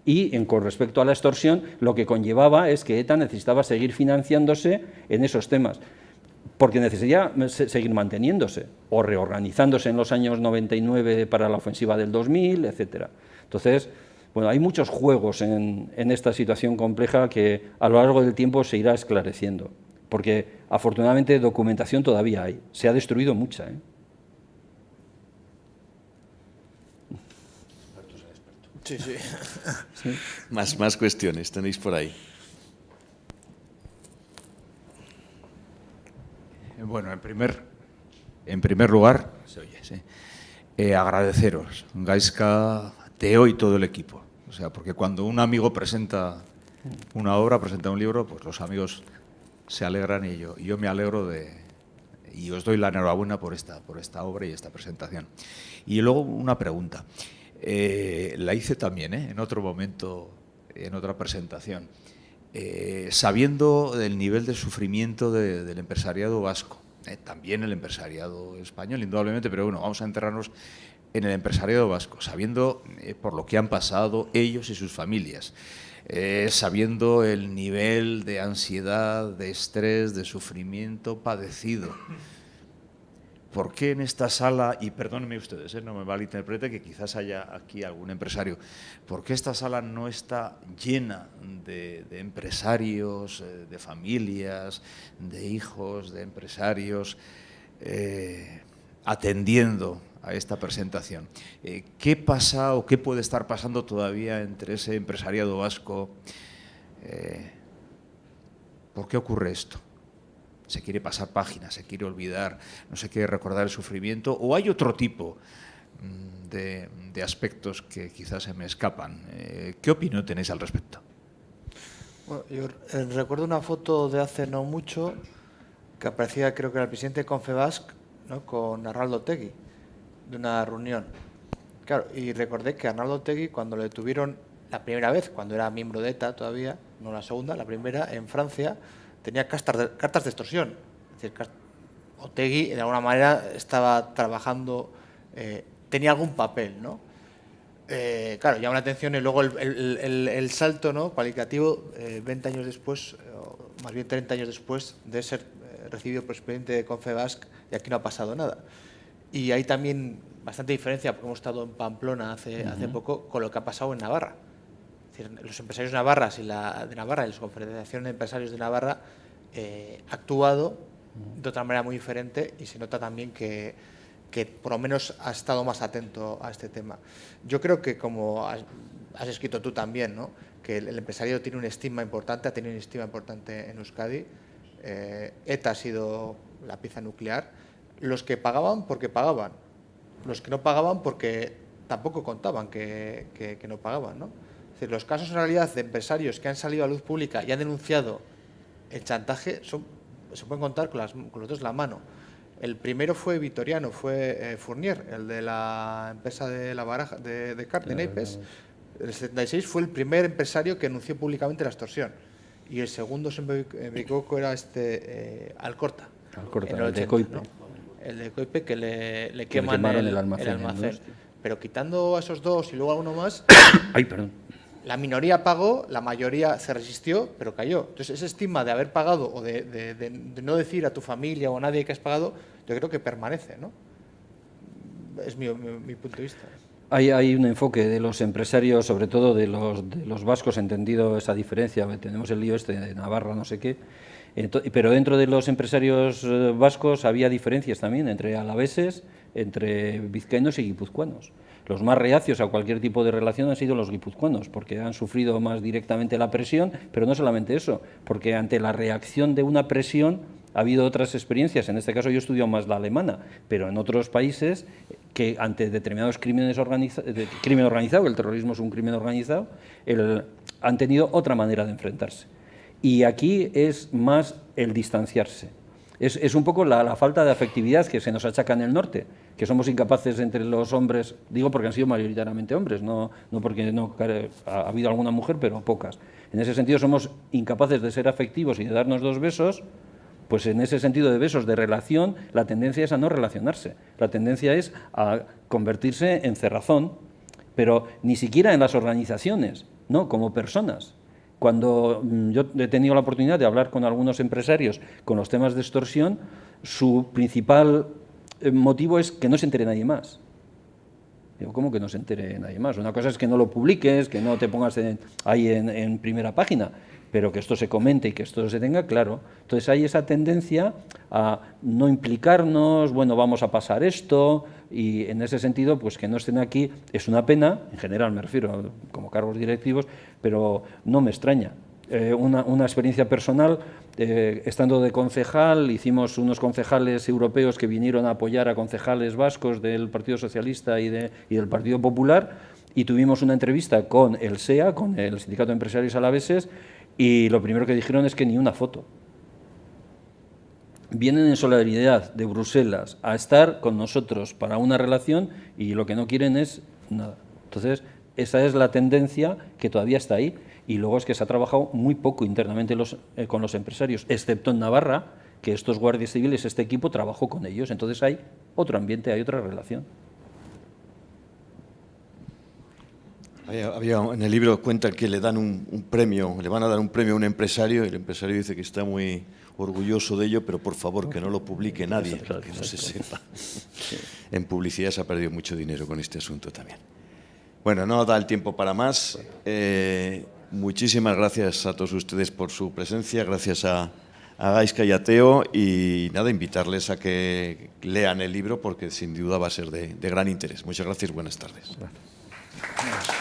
Y con respecto a la extorsión, lo que conllevaba es que ETA necesitaba seguir financiándose en esos temas, porque necesitaba seguir manteniéndose o reorganizándose en los años 99 para la ofensiva del 2000, etcétera. Entonces, bueno, hay muchos juegos en esta situación compleja que a lo largo del tiempo se irá esclareciendo, porque afortunadamente documentación todavía hay, se ha destruido mucha, ¿eh? Sí, sí. Sí. Más cuestiones tenéis por ahí. Bueno, en primer lugar, se oye, sí, agradeceros, Gaizka, Teo y todo el equipo. O sea, porque cuando un amigo presenta una obra, presenta un libro, pues los amigos se alegran y yo me alegro y os doy la enhorabuena por esta obra y esta presentación. Y luego una pregunta. La hice también, en otro momento, en otra presentación, sabiendo del nivel de sufrimiento del empresariado vasco, también el empresariado español, indudablemente, pero bueno, vamos a enterrarnos en el empresariado vasco, sabiendo por lo que han pasado ellos y sus familias, sabiendo el nivel de ansiedad, de estrés, de sufrimiento padecido. ¿Por qué en esta sala, y perdónenme ustedes, no me malinterprete que quizás haya aquí algún empresario, ¿por qué esta sala no está llena de empresarios, de familias, de hijos, de empresarios, atendiendo a esta presentación? ¿Qué pasa o qué puede estar pasando todavía entre ese empresariado vasco? ¿Por qué ocurre esto? ¿Se quiere pasar páginas, se quiere olvidar, no se quiere recordar el sufrimiento? ¿O hay otro tipo de aspectos que quizás se me escapan? ¿Qué opinión tenéis al respecto? Bueno, yo recuerdo una foto de hace no mucho que aparecía, creo que era el presidente de Confebask, ¿no?, con Arnaldo Otegi, de una reunión. Claro, y recordé que Arnaldo Otegi, cuando lo detuvieron la primera vez, cuando era miembro de ETA todavía, no la segunda, la primera, en Francia, tenía cartas de extorsión. Es decir, Otegi, de alguna manera, estaba trabajando, tenía algún papel, ¿no? Claro, llama la atención y luego el salto, ¿no?, cualitativo, 20 años después, o más bien 30 años después de ser recibido por el presidente de Confebask, y aquí no ha pasado nada. Y hay también bastante diferencia, porque hemos estado en Pamplona hace poco, con lo que ha pasado en Navarra. Es decir, los empresarios de Navarra y la Confederación de Empresarios de Navarra ha actuado de otra manera muy diferente, y se nota también que por lo menos ha estado más atento a este tema. Yo creo que, como has escrito tú también, ¿no?, que el empresario tiene un estigma importante, ha tenido un estigma importante en Euskadi. ETA ha sido la pieza nuclear. Los que pagaban porque pagaban, los que no pagaban porque tampoco contaban que no pagaban, ¿no? Es decir, los casos en realidad de empresarios que han salido a luz pública y han denunciado el chantaje se pueden contar con los dedos de la mano. El primero fue vitoriano, fue Fournier, el de la empresa de la baraja de Naipes. El 76 fue el primer empresario que anunció públicamente la extorsión. Y el segundo, si me equivoco, era Alcorta. Alcorta, el de Coipe. ¿no? El de Coipe, que le queman el almacén. Pero quitando a esos dos y luego a uno más, Ay, perdón. la minoría pagó, la mayoría se resistió, pero cayó. Entonces, ese estigma de haber pagado o de no decir a tu familia o a nadie que has pagado, yo creo que permanece, ¿no? Es mi punto de vista. Hay un enfoque de los empresarios, sobre todo de los vascos, entendido esa diferencia. Tenemos el lío este de Navarra, no sé qué. Pero dentro de los empresarios vascos había diferencias también entre alaveses, entre vizcaínos y guipuzcoanos. Los más reacios a cualquier tipo de relación han sido los guipuzcoanos, porque han sufrido más directamente la presión, pero no solamente eso, porque ante la reacción de una presión ha habido otras experiencias. En este caso yo he estudiado más la alemana, pero en otros países que ante determinados crímenes crimen organizado, el terrorismo es un crimen organizado, han tenido otra manera de enfrentarse. Y aquí es más el distanciarse. Es un poco la falta de afectividad que se nos achaca en el norte, que somos incapaces entre los hombres, digo porque han sido mayoritariamente hombres, no porque no ha habido alguna mujer, pero pocas. En ese sentido somos incapaces de ser afectivos y de darnos 2 besos, pues en ese sentido de besos, de relación, la tendencia es a no relacionarse, la tendencia es a convertirse en cerrazón, pero ni siquiera en las organizaciones, no, como personas. Cuando yo he tenido la oportunidad de hablar con algunos empresarios con los temas de extorsión, su principal motivo es que no se entere nadie más. Digo, ¿cómo que no se entere nadie más? Una cosa es que no lo publiques, que no te pongas ahí en primera página, pero que esto se comente y que esto se tenga claro. Entonces hay esa tendencia a no implicarnos, bueno, vamos a pasar esto, y en ese sentido, pues que no estén aquí es una pena, en general me refiero como cargos directivos, pero no me extraña. Una experiencia personal, estando de concejal, hicimos unos concejales europeos que vinieron a apoyar a concejales vascos del Partido Socialista y del Partido Popular, y tuvimos una entrevista con el SEA, con el Sindicato de Empresarios Alaveses, y lo primero que dijeron es que ni una foto. Vienen en solidaridad de Bruselas a estar con nosotros para una relación y lo que no quieren es nada. Entonces, esa es la tendencia que todavía está ahí. Y luego es que se ha trabajado muy poco internamente con los empresarios, excepto en Navarra, que estos guardias civiles, este equipo, trabajó con ellos. Entonces hay otro ambiente, hay otra relación. En el libro cuenta que le dan un premio, le van a dar un premio a un empresario, y el empresario dice que está muy orgulloso de ello, pero por favor que no lo publique nadie, que no se sepa. En publicidad se ha perdido mucho dinero con este asunto también. Bueno, no da el tiempo para más. Muchísimas gracias a todos ustedes por su presencia, gracias a Gaizka y a Teo, y nada, invitarles a que lean el libro porque sin duda va a ser de gran interés. Muchas gracias, buenas tardes. Gracias.